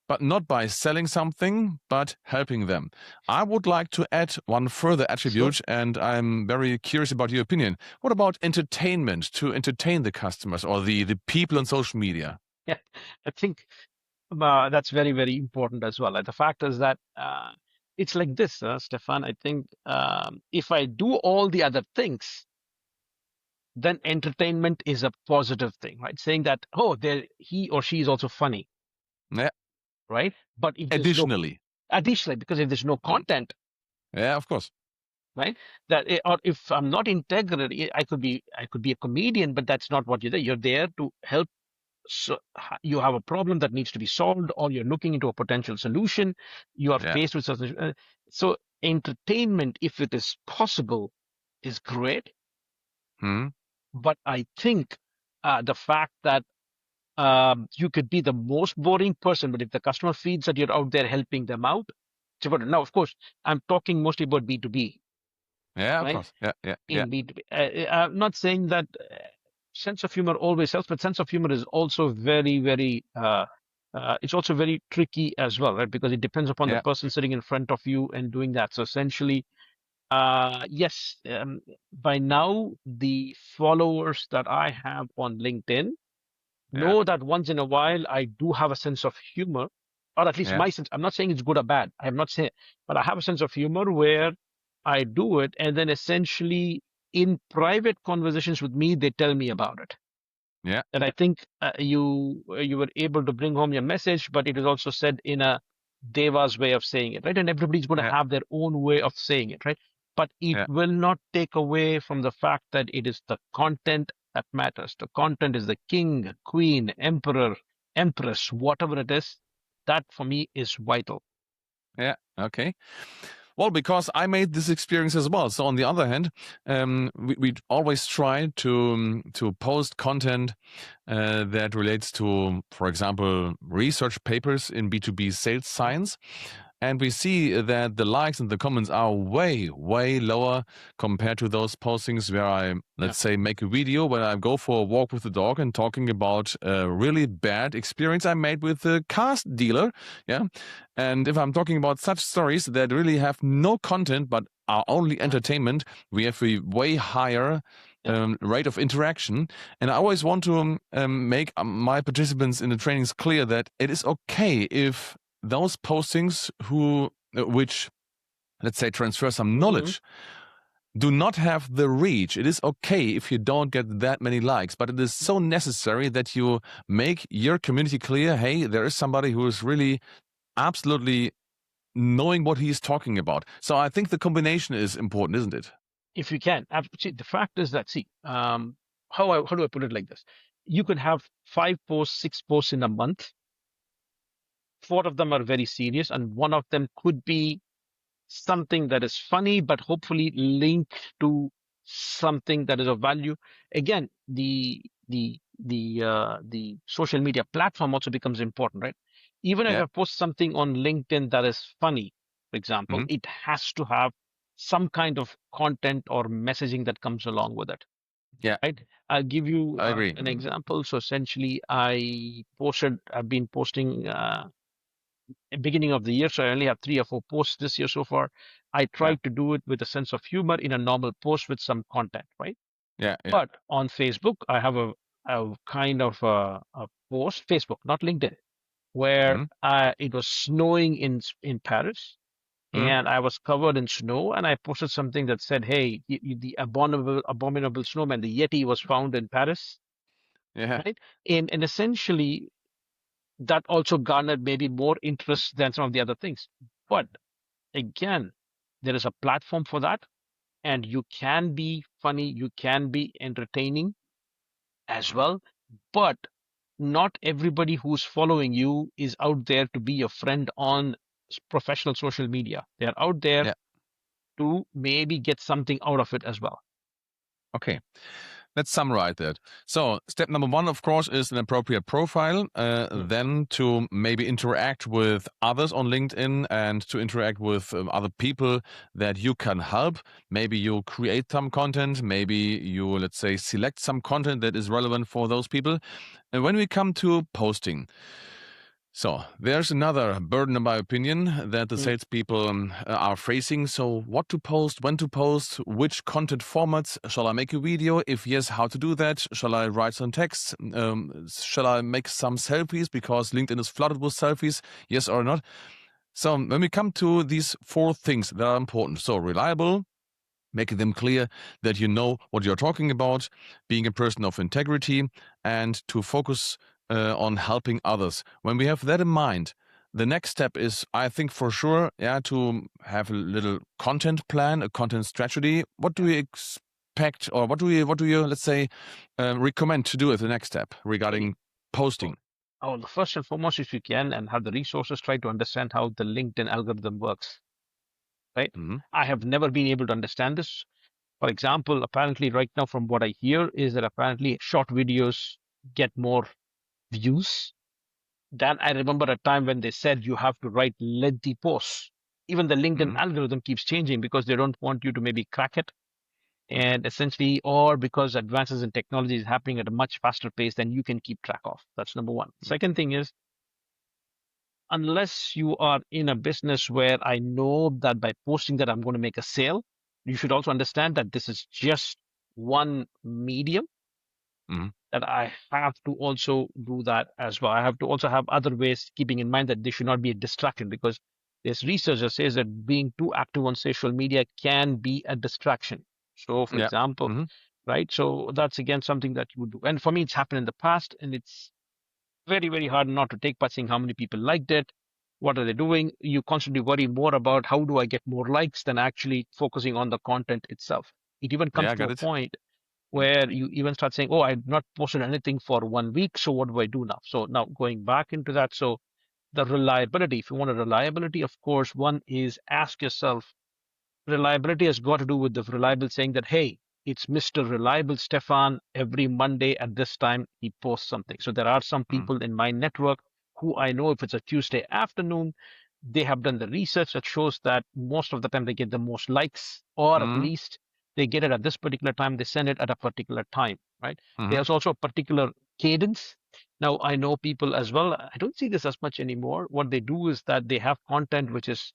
Speaker 1: but not by selling something, but helping them. I would like to add one further attribute, and I'm very curious about your opinion. What about entertainment, to entertain the customers or the people on social media?
Speaker 2: Yeah, I think that's very, very important as well. Like, the fact is that it's like this, Stefan. I think if I do all the other things, then entertainment is a positive thing, right? Saying that, oh, he or she is also funny,
Speaker 1: Yeah.
Speaker 2: right? But if there's
Speaker 1: Additionally.
Speaker 2: additionally, because if there's no content,
Speaker 1: Yeah, of course.
Speaker 2: right? Or if I'm not integral, I could be a comedian, but that's not what you're there. You're there to help. So you have a problem that needs to be solved, or you're looking into a potential solution. You are
Speaker 1: Yeah.
Speaker 2: faced with something. So entertainment, if it is possible, is great.
Speaker 1: Hmm.
Speaker 2: But I think the fact that you could be the most boring person, but if the customer feels that you're out there helping them out, it's important. Now, of course, I'm talking mostly about B2B,
Speaker 1: Yeah, of
Speaker 2: right?
Speaker 1: course. Yeah, yeah, yeah,
Speaker 2: In B2B, I'm not saying that sense of humor always helps, but sense of humor is also very, very, it's also very tricky as well, right? Because it depends upon the
Speaker 1: yeah,
Speaker 2: person sitting in front of you and doing that. So essentially, yes, by now, the followers that I have on LinkedIn
Speaker 1: yeah,
Speaker 2: know that once in a while I do have a sense of humor, or at least
Speaker 1: yeah,
Speaker 2: my sense. I'm not saying it's good or bad. I'm not saying, but I have a sense of humor where I do it, and then essentially in private conversations with me, they tell me about it.
Speaker 1: yeah,
Speaker 2: And I think you were able to bring home your message, but it is also said in a Deva's way of saying it, right? And everybody's going to
Speaker 1: yeah,
Speaker 2: have their own way of saying it, right? But it
Speaker 1: yeah,
Speaker 2: will not take away from the fact that it is the content that matters. The content is the king, queen, emperor, empress, whatever it is. That for me is vital.
Speaker 1: yeah. Okay. Well, because I made this experience as well. So on the other hand, we always try to post content that relates to, for example, research papers in B2B sales science. And we see that the likes and the comments are way, way lower compared to those postings where I,
Speaker 2: Yeah.
Speaker 1: let's say, make a video when I go for a walk with the dog and talking about a really bad experience I made with a car dealer. Yeah. And if I'm talking about such stories that really have no content but are only entertainment, we have a way higher rate of interaction. And I always want to make my participants in the trainings clear that it is okay if those postings which, let's say, transfer some knowledge, do not have the reach. It is okay if you don't get that many likes, but it is so necessary that you make your community clear, hey, there is somebody who is really absolutely knowing what he's talking about. So I think the combination is important, isn't it?
Speaker 2: If you can. See, the fact is that, how do I put it like this? You could have 5 posts, 6 posts in a month. 4 of them are very serious, and one of them could be something that is funny, but hopefully linked to something that is of value. Again, the social media platform also becomes important, right? Even if
Speaker 1: Yeah.
Speaker 2: I post something on LinkedIn that is funny, for example,
Speaker 1: Mhm.
Speaker 2: it has to have some kind of content or messaging that comes along with it.
Speaker 1: Yeah,
Speaker 2: Right. I'll give you
Speaker 1: I agree.
Speaker 2: an example. So essentially, I've been posting beginning of the year, so I only have 3 or 4 posts this year so far. I
Speaker 1: Yeah,
Speaker 2: tried to do it with a sense of humor in a normal post with some content, right?
Speaker 1: yeah, yeah.
Speaker 2: But on Facebook, I have a kind of a post, Facebook, not LinkedIn, where
Speaker 1: Mhm.
Speaker 2: it was snowing in Paris,
Speaker 1: Mhm.
Speaker 2: and I was covered in snow, and I posted something that said, "Hey, the abominable snowman, the Yeti, was found in Paris."
Speaker 1: Yeah,
Speaker 2: Right? And essentially, that also garnered maybe more interest than some of the other things. But again, there is a platform for that, and you can be funny, you can be entertaining as well, but not everybody who's following you is out there to be your friend on professional social media. They're out there
Speaker 1: yeah.
Speaker 2: to maybe get something out of it as well.
Speaker 1: Okay. let's summarize that. So step number one, of course, is an appropriate profile. Then to maybe interact with others on LinkedIn and to interact with other people that you can help. Maybe you create some content. Maybe you, let's say, select some content that is relevant for those people. And when we come to posting, so there's another burden, in my opinion, that the salespeople are facing. So what to post, when to post, which content formats? Shall I make a video? If yes, how to do that? Shall I write some text? Shall I make some selfies because LinkedIn is flooded with selfies? Yes or not? So when we come to these four things that are important, so reliable, making them clear that you know what you're talking about, being a person of integrity, and to focus on helping others. When we have that in mind, the next step is, I think for sure, to have a little content plan, a content strategy. What do you expect, or what do you let's say, recommend to do as the next step regarding posting?
Speaker 2: Oh, the first and foremost, if you can and have the resources, try to understand how the LinkedIn algorithm works, right?
Speaker 1: Mm-hmm.
Speaker 2: I have never been able to understand this. For example, apparently right now from what I hear is that apparently short videos get more views than I remember a time when they said you have to write lengthy posts. Even the LinkedIn
Speaker 1: Mm-hmm.
Speaker 2: algorithm keeps changing because they don't want you to maybe crack it. And essentially, or because advances in technology is happening at a much faster pace than you can keep track of. That's number one. Second thing is, unless you are in a business where I know that by posting that I'm going to make a sale, you should also understand that this is just one medium,
Speaker 1: Mm-hmm.
Speaker 2: that I have to also do that as well. I have to also have other ways, keeping in mind that they should not be a distraction, because there's research that says that being too active on social media can be a distraction. So, for
Speaker 1: Yeah.
Speaker 2: example,
Speaker 1: Mm-hmm.
Speaker 2: right? So that's again something that you would do. And for me, it's happened in the past, and it's very, very hard not to take part, seeing how many people liked it. What are they doing? You constantly worry more about how do I get more likes than actually focusing on the content itself. It even
Speaker 1: Yeah,
Speaker 2: comes
Speaker 1: I
Speaker 2: to
Speaker 1: got
Speaker 2: a
Speaker 1: it.
Speaker 2: point where you even start saying, oh, I've not posted anything for 1 week. So what do I do now? So now going back into that. So the reliability, if you want a reliability, of course, one is ask yourself, reliability has got to do with the reliable saying that, hey, it's Mr. Reliable Stefan. Every Monday at this time, he posts something. So there are some
Speaker 1: Mm-hmm.
Speaker 2: people in my network who I know if it's a Tuesday afternoon, they have done the research that shows that most of the time they get the most likes, or at
Speaker 1: Mm-hmm.
Speaker 2: least they get it at this particular time, they send it at a particular time, right?
Speaker 1: Mm-hmm.
Speaker 2: There's also a particular cadence. Now, I know people as well, I don't see this as much anymore. What they do is that they have content which is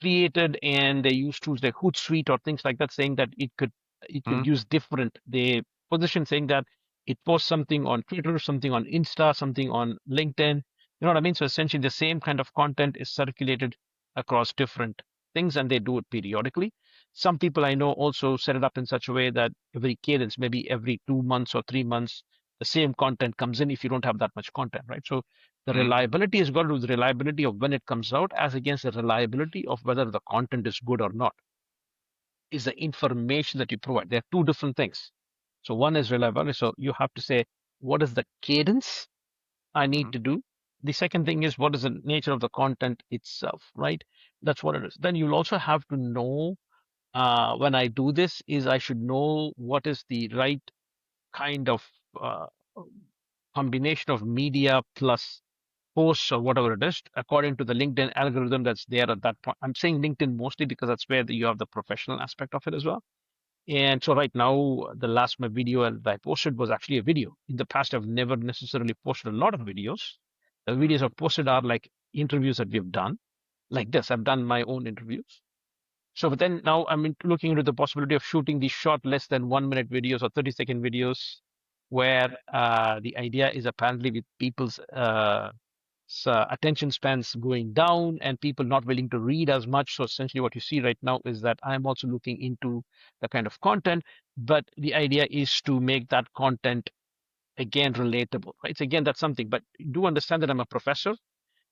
Speaker 2: created, and they use tools like Hootsuite or things like that, saying that it could use different. They position saying that it posts something on Twitter, something on Insta, something on LinkedIn. You know what I mean? So essentially, the same kind of content is circulated across different things, and they do it periodically. Some people I know also set it up in such a way that every cadence, maybe every 2 months or 3 months, the same content comes in if you don't have that much content, right? So the
Speaker 1: Mm-hmm.
Speaker 2: reliability is got to do with the reliability of when it comes out, as against the reliability of whether the content is good or not, is the information that you provide. They're two different things. So one is reliability. So you have to say, what is the cadence I need to do? The second thing is, what is the nature of the content itself, right? That's what it is. Then you'll also have to know, when I do this, is I should know what is the right kind of uh, combination of media plus posts or whatever it is, according to the LinkedIn algorithm that's there at that point. I'm saying LinkedIn mostly because that's where you have the professional aspect of it as well. And so right now, the last my video that I posted was actually a video. In the past, I've never necessarily posted a lot of videos. The videos I've posted are like interviews that we've done, like this. I've done my own interviews. So, but then now looking into the possibility of shooting these short, less than 1 minute videos or 30-second videos, where the idea is apparently with people's attention spans going down and people not willing to read as much. So essentially what you see right now is that I'm also looking into the kind of content, but the idea is to make that content again relatable, right? So again, that's something, but do understand that I'm a professor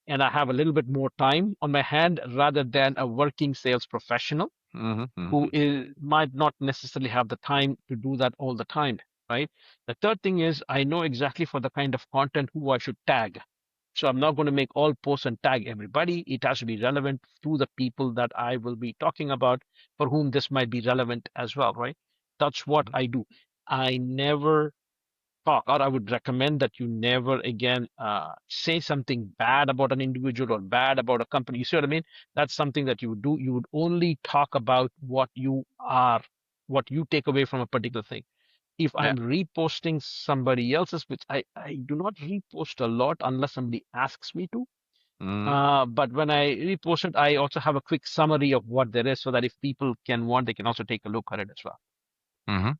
Speaker 2: and I have a little bit more time on my hand rather than a working sales professional
Speaker 1: Mm-hmm. Mm-hmm.
Speaker 2: who might not necessarily have the time to do that all the time, right? The third thing is I know exactly for the kind of content who I should tag. So I'm not going to make all posts and tag everybody. It has to be relevant to the people that I will be talking about, for whom this might be relevant as well, right? That's what I do. I never talk, or I would recommend that you never again say something bad about an individual or bad about a company. You see what I mean? That's something that you would do. You would only talk about what you are, what you take away from a particular thing. If
Speaker 1: Yeah.
Speaker 2: I'm reposting somebody else's, which I do not repost a lot unless somebody asks me to. But when I repost it, I also have a quick summary of what there is so that if people they can also take a look at it as well.
Speaker 1: Mm-hmm.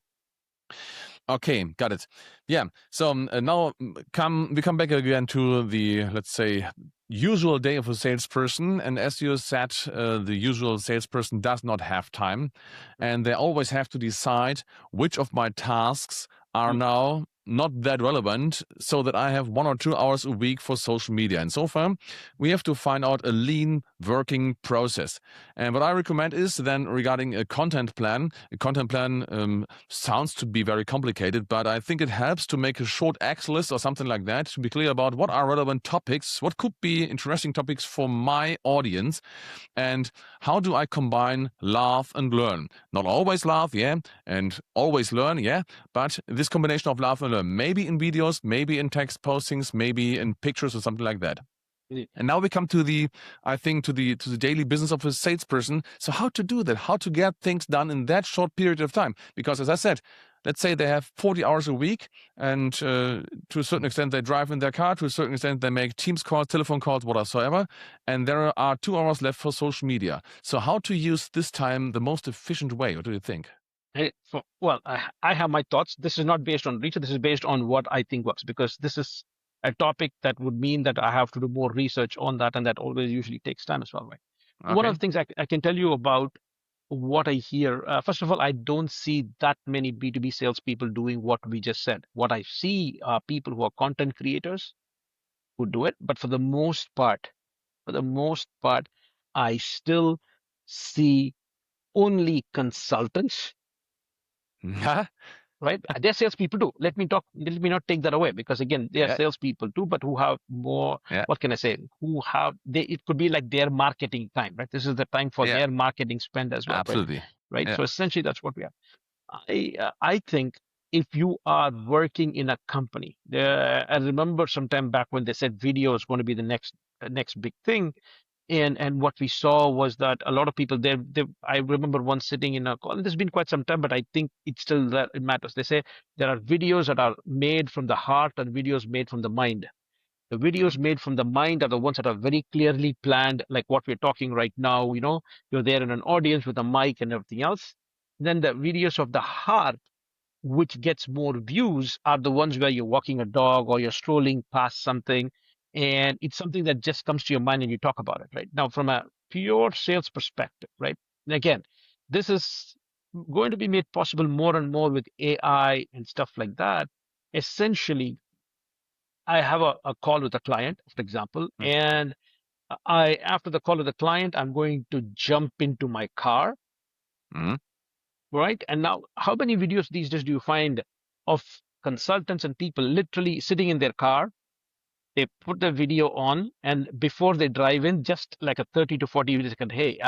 Speaker 1: Okay, got it. Yeah. So now we come back again to the, let's say, usual day of a salesperson. And as you said, the usual salesperson does not have time, and they always have to decide which of my tasks are now not that relevant, so that I have 1 or 2 hours a week for social media. And so far, we have to find out a lean working process. And what I recommend is then regarding a content plan. A content plan sounds to be very complicated, but I think it helps to make a short Excel list or something like that to be clear about what are relevant topics, what could be interesting topics for my audience, and how do I combine laugh and learn. Not always laugh, yeah, and always learn, yeah, but this combination of laugh and learn, maybe in videos, maybe in text postings, maybe in pictures or something like that. And now we come to the daily business of a salesperson. So how to do that? How to get things done in that short period of time? Because as I said, let's say they have 40 hours a week, and to a certain extent they drive in their car. To a certain extent they make Teams calls, telephone calls, whatsoever. And there are 2 hours left for social media. So how to use this time the most efficient way? What do you think?
Speaker 2: Well, I have my thoughts. This is not based on research. This is based on what I think works, because this is a topic that would mean that I have to do more research on that, and that always usually takes time as well, right?
Speaker 1: Okay.
Speaker 2: One of the things I can tell you about what I hear, first of all, I don't see that many B2B salespeople doing what we just said. What I see are people who are content creators who do it, but for the most part, I still see only consultants. Right? They're salespeople too. Let me not take that away, because again, they are salespeople too, but who have more, what can I say? It could be like their marketing time, right? This is the time for their marketing spend as well.
Speaker 1: Absolutely.
Speaker 2: Right. So essentially that's what we have. I think if you are working in a company, I remember some time back when they said video is going to be the next big thing. And what we saw was that a lot of people there, I remember once sitting in a call, and this has been quite some time, but I think it's still that it matters. They say there are videos that are made from the heart and videos made from the mind. The videos made from the mind are the ones that are very clearly planned, like what we're talking right now. You're there in an audience with a mic and everything else. Then the videos of the heart, which gets more views, are the ones where you're walking a dog or you're strolling past something, and it's something that just comes to your mind and you talk about it, right? Now, from a pure sales perspective, right? And again, this is going to be made possible more and more with AI and stuff like that. Essentially, I have a call with a client, for example, and after the call with the client, I'm going to jump into my car, right? And now, how many videos these days do you find of consultants and people literally sitting in their car? They put the video on, and before they drive in, just like a 30 to 40 second, hey,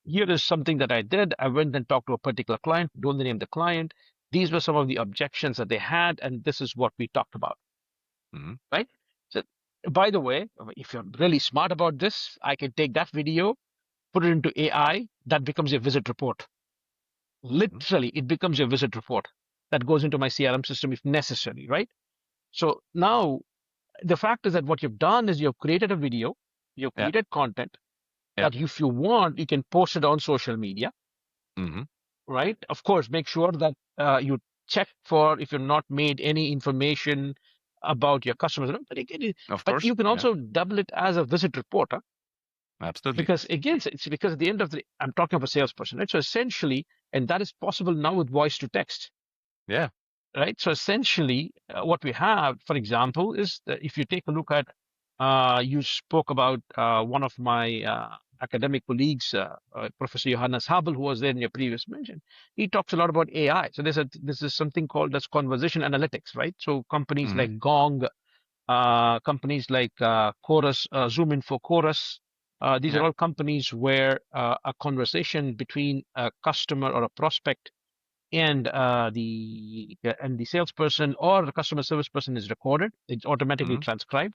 Speaker 2: here is something that I did. I went and talked to a particular client, don't name the client. These were some of the objections that they had, and this is what we talked about, right? So, by the way, if you're really smart about this, I can take that video, put it into AI, that becomes a visit report. Literally, it becomes your visit report that goes into my CRM system if necessary, right? So now the fact is that what you've done is you've created a video, you've created content that if you want, you can post it on social media, right? Of course, make sure that you check for if you've not made any information about your customers. But you can also double it as a visit report.
Speaker 1: Absolutely.
Speaker 2: Because again, it's because at the end of I'm talking of a salesperson, right? So essentially, and that is possible now with voice to text.
Speaker 1: Yeah.
Speaker 2: Right. So essentially, what we have, for example, is that if you take a look at, you spoke about one of my academic colleagues, Professor Johannes Habel, who was there in your previous mention. He talks a lot about AI. So this is something called as conversation analytics, right? So companies like Gong, companies like Chorus, Zoom Info Chorus, these are all companies where a conversation between a customer or a prospect and the salesperson or the customer service person is recorded. It's automatically transcribed.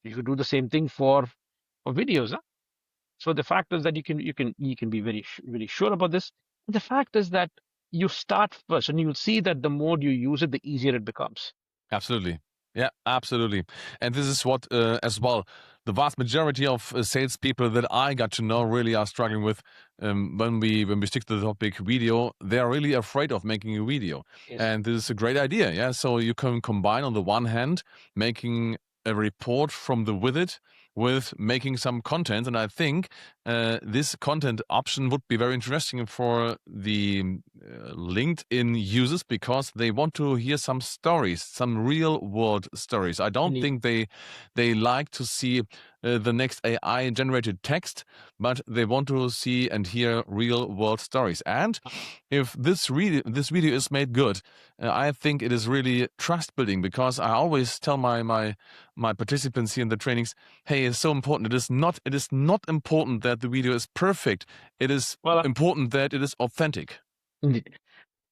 Speaker 2: You could do the same thing for videos. Huh? So the fact is that you can be very sure about this. And the fact is that you start first, and you'll see that the more you use it, the easier it becomes.
Speaker 1: Absolutely. Yeah, absolutely. And this is what, as well, the vast majority of salespeople that I got to know really are struggling with when we stick to the topic video. They are really afraid of making a video,
Speaker 2: Yes.
Speaker 1: and this is a great idea. Yeah, so you can combine on the one hand making a report from the with it with making some content, and I think this content option would be very interesting for the LinkedIn users because they want to hear some stories, some real world stories. I don't think they like to see the next AI generated text, but they want to see and hear real world stories. And if this video is made good, I think it is really trust building because I always tell my participants here in the trainings, hey, it's so important. It is not important that the video is perfect. It is important that it is authentic.
Speaker 2: Indeed.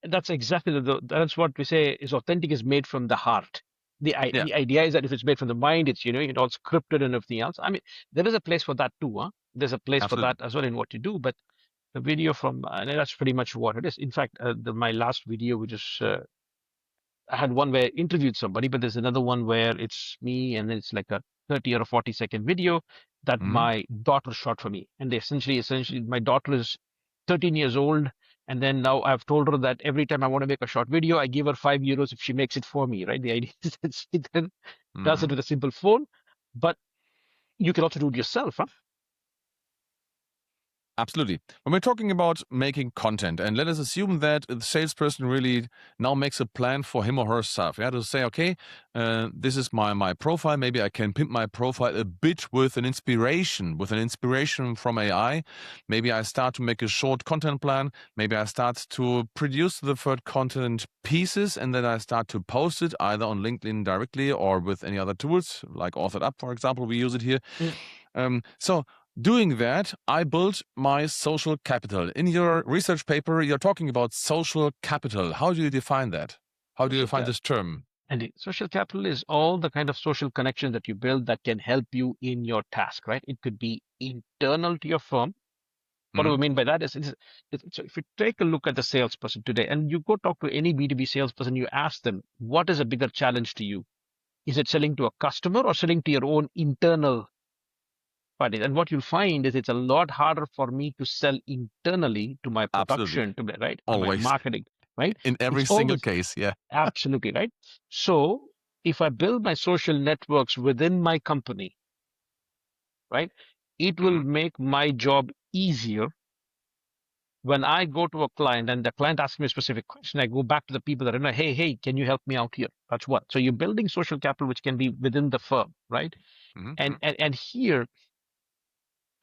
Speaker 2: That's exactly that's what we say is authentic is made from the heart. The idea is that if it's made from the mind, it's it's all scripted and everything else. I mean, there is a place for that too. Huh? There's a place for that as well in what you do. But the video from that's pretty much what it is. In fact, my last video, which is I had one where I interviewed somebody, but there's another one where it's me, and it's like a 30 or a 40-second video that my daughter shot for me. And they essentially, my daughter is 13 years old. And then now I've told her that every time I want to make a short video, I give her €5 if she makes it for me, right? The idea is that she then does it with a simple phone, but you can also do it yourself, huh?
Speaker 1: Absolutely. When we're talking about making content, and let us assume that the salesperson really now makes a plan for him or herself. Yeah, to say, okay, this is my profile. Maybe I can pimp my profile a bit with an inspiration from AI. Maybe I start to make a short content plan. Maybe I start to produce the third content pieces, and then I start to post it either on LinkedIn directly or with any other tools like Authored Up, for example. We use it here. So doing that, I built my social capital. In your research paper, you're talking about social capital. How do you define that? How do you define this term?
Speaker 2: And the social capital is all the kind of social connections that you build that can help you in your task, right? It could be internal to your firm. What do we mean by that? So if you take a look at the salesperson today and you go talk to any B2B salesperson, you ask them, what is a bigger challenge to you? Is it selling to a customer or selling to your own internal parties? And what you'll find is it's a lot harder for me to sell internally to my production, to right, to my marketing, right?
Speaker 1: In every single case, yeah.
Speaker 2: Absolutely, right? So if I build my social networks within my company, right, it will make my job easier. When I go to a client and the client asks me a specific question, I go back to the people that are like, hey, can you help me out here? That's what. So you're building social capital, which can be within the firm, right? And here,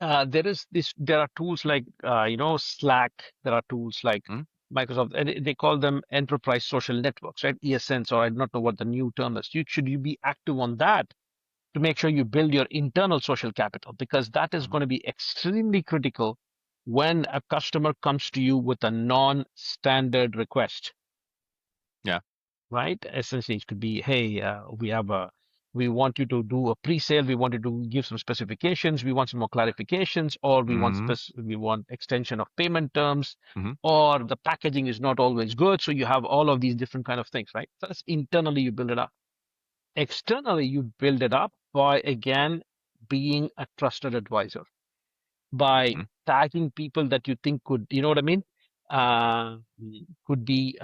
Speaker 2: there are tools like Slack. There are tools like Microsoft, and they call them enterprise social networks, right? ESNs, or I don't know what the new term is. Should you be active on that to make sure you build your internal social capital, because that is going to be extremely critical when a customer comes to you with a non-standard request.
Speaker 1: Yeah.
Speaker 2: Right? Essentially, it could be, hey, we want you to do a pre-sale. We want you to give some specifications. We want some more clarifications, or we want extension of payment terms, or the packaging is not always good. So you have all of these different kind of things, right? So that's internally you build it up. Externally, you build it up by, again, being a trusted advisor, by tagging people that you think could, you know what I mean? Could be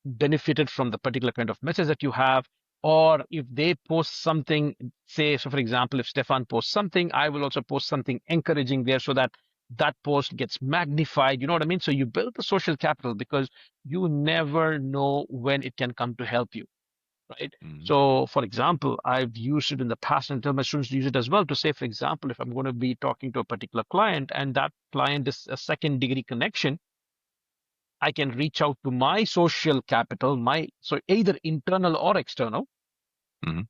Speaker 2: benefited from the particular kind of message that you have. Or if they post something, say, so for example, if Stephan posts something, I will also post something encouraging there so that that post gets magnified. You know what I mean? So you build the social capital because you never know when it can come to help you. Right. So, for example, I've used it in the past and tell my students to use it as well to say, for example, if I'm going to be talking to a particular client and that client is a second degree connection, I can reach out to my social capital, so either internal or external, and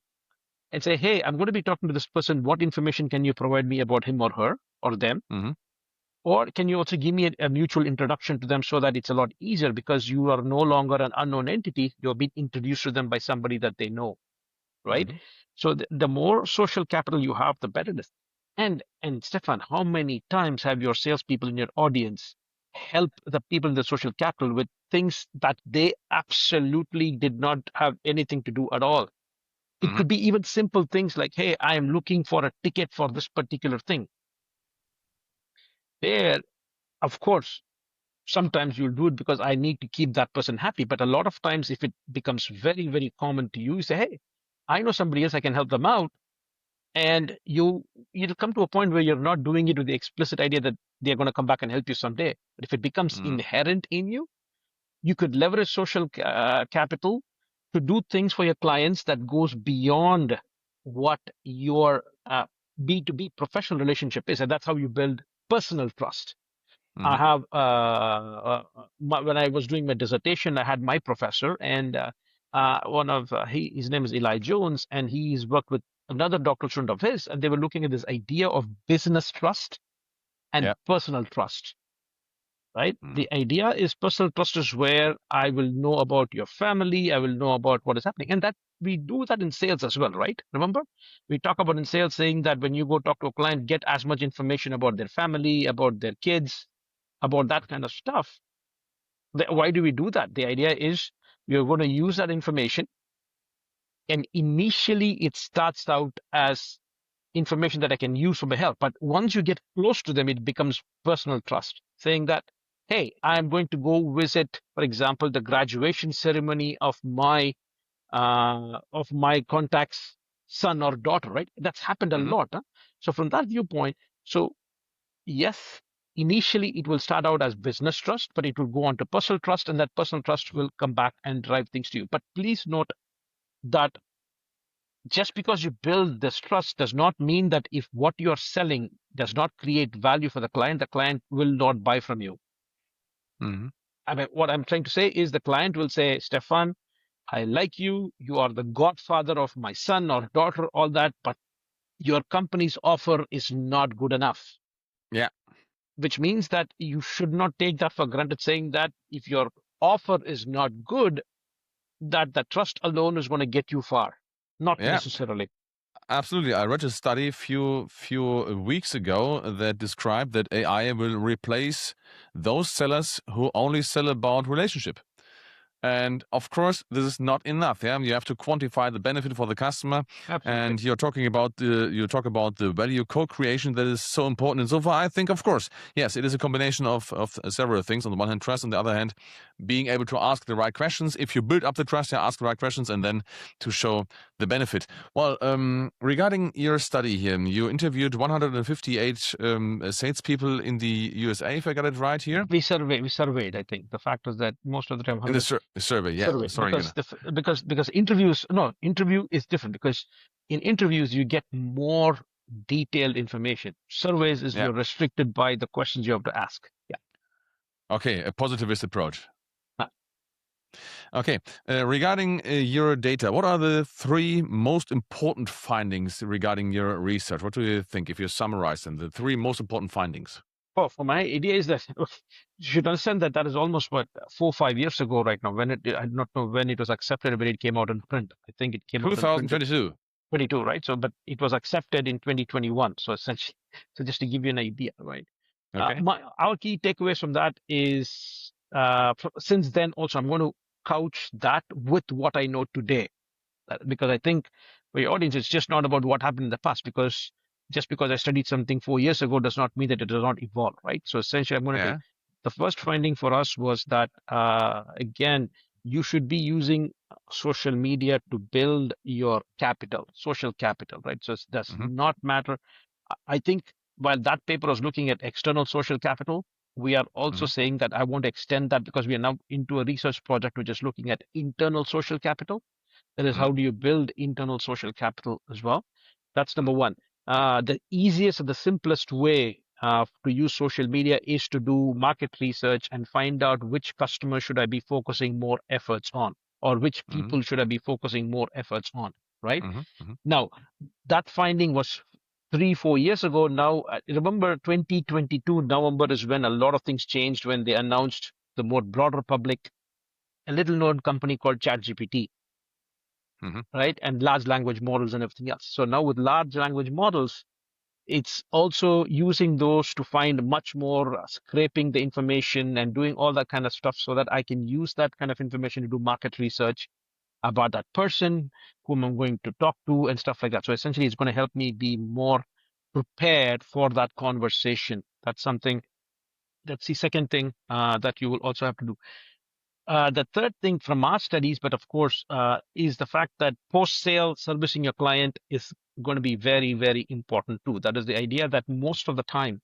Speaker 2: say, hey, I'm going to be talking to this person. What information can you provide me about him or her or them? Or can you also give me a mutual introduction to them so that it's a lot easier because you are no longer an unknown entity. You're being introduced to them by somebody that they know, right? So the more social capital you have, the better it is. And Stefan, how many times have your salespeople in your audience help the people in the social capital with things that they absolutely did not have anything to do at all? It could be even simple things like, hey, I am looking for a ticket for this particular thing. There, of course, sometimes you'll do it because I need to keep that person happy. But a lot of times, if it becomes very, very common to you, you say, hey, I know somebody else, I can help them out. And you'll come to a point where you're not doing it with the explicit idea that they're going to come back and help you someday. But if it becomes inherent in you, you could leverage social capital to do things for your clients that goes beyond what your B2B professional relationship is. And that's how you build personal trust. I have, when I was doing my dissertation, I had my professor and his name is Eli Jones, and he's worked with another doctoral student of his, and they were looking at this idea of business trust and personal trust. Right? The idea is personal trust is where I will know about your family, I will know about what is happening. And that we do that in sales as well, right? Remember? We talk about in sales saying that when you go talk to a client, get as much information about their family, about their kids, about that kind of stuff. Why do we do that? The idea is we are going to use that information. And initially, it starts out as information that I can use for my help. But once you get close to them, it becomes personal trust, saying that, hey, I'm going to go visit, for example, the graduation ceremony of my contact's son or daughter, right? That's happened a lot. Huh? So from that viewpoint, so yes, initially it will start out as business trust, but it will go on to personal trust, and that personal trust will come back and drive things to you. But please note that just because you build this trust does not mean that if what you're selling does not create value for the client will not buy from you. I mean, what I'm trying to say is the client will say, Stefan, I like you. You are the godfather of my son or daughter, all that, but your company's offer is not good enough.
Speaker 1: Yeah.
Speaker 2: Which means that you should not take that for granted, saying that if your offer is not good, that the trust alone is going to get you far. Not necessarily.
Speaker 1: Absolutely. I read a study a few weeks ago that described that AI will replace those sellers who only sell about relationship. And of course, this is not enough. Yeah, you have to quantify the benefit for the customer.
Speaker 2: Absolutely.
Speaker 1: And you talk about the value co-creation that is so important. And so far, I think, of course, yes, it is a combination of several things. On the one hand, trust. On the other hand, being able to ask the right questions. If you build up the trust, you ask the right questions, and then to show the benefit. Well, regarding your study here, you interviewed 158 salespeople in the USA, if I got it right here.
Speaker 2: We surveyed. I think the fact was that most of the time
Speaker 1: in the survey, yeah.
Speaker 2: survey,
Speaker 1: Sorry,
Speaker 2: because interview is different because in interviews you get more detailed information. Surveys is you're restricted by the questions you have to ask. Yeah.
Speaker 1: Okay, a positivist approach. Okay, regarding your data, what are the 3 most important findings regarding your research? What do you think, if you summarize them, the 3 most important findings?
Speaker 2: Oh, for my idea is that you should understand that is almost 4 or 5 years ago right now. When I do not know when it was accepted, when it came out in print. I think it came out in
Speaker 1: 2022.
Speaker 2: 22, right? So, but it was accepted in 2021. So essentially, so just to give you an idea, right?
Speaker 1: Okay.
Speaker 2: Our key takeaways from that is, since then also, I'm going to couch that with what I know today, because I think for your audience, it's just not about what happened in the past, because just because I studied something 4 years ago does not mean that it does not evolve, right? So essentially, I'm going to take the first finding for us was that, again, you should be using social media to build your capital, social capital, right? So it does not matter. I think while that paper was looking at external social capital, we are also saying that I want to extend that because we are now into a research project which is looking at internal social capital. That is, how do you build internal social capital as well? That's number one. The easiest and the simplest way to use social media is to do market research and find out which customer should I be focusing more efforts on, or which people should I be focusing more efforts on, right? Now, that finding was 3-4 years ago. Now, I remember 2022 November is when a lot of things changed, when they announced the more broader public, a little known company called ChatGPT, right? And large language models and everything else. So now with large language models, it's also using those to find much more, scraping the information and doing all that kind of stuff so that I can use that kind of information to do market research about that person whom I'm going to talk to and stuff like that. So essentially, it's going to help me be more prepared for that conversation. That's something. That's the second thing that you will also have to do. The third thing from our studies, but of course, is the fact that post-sale servicing your client is going to be very, very important too. That is the idea that most of the time,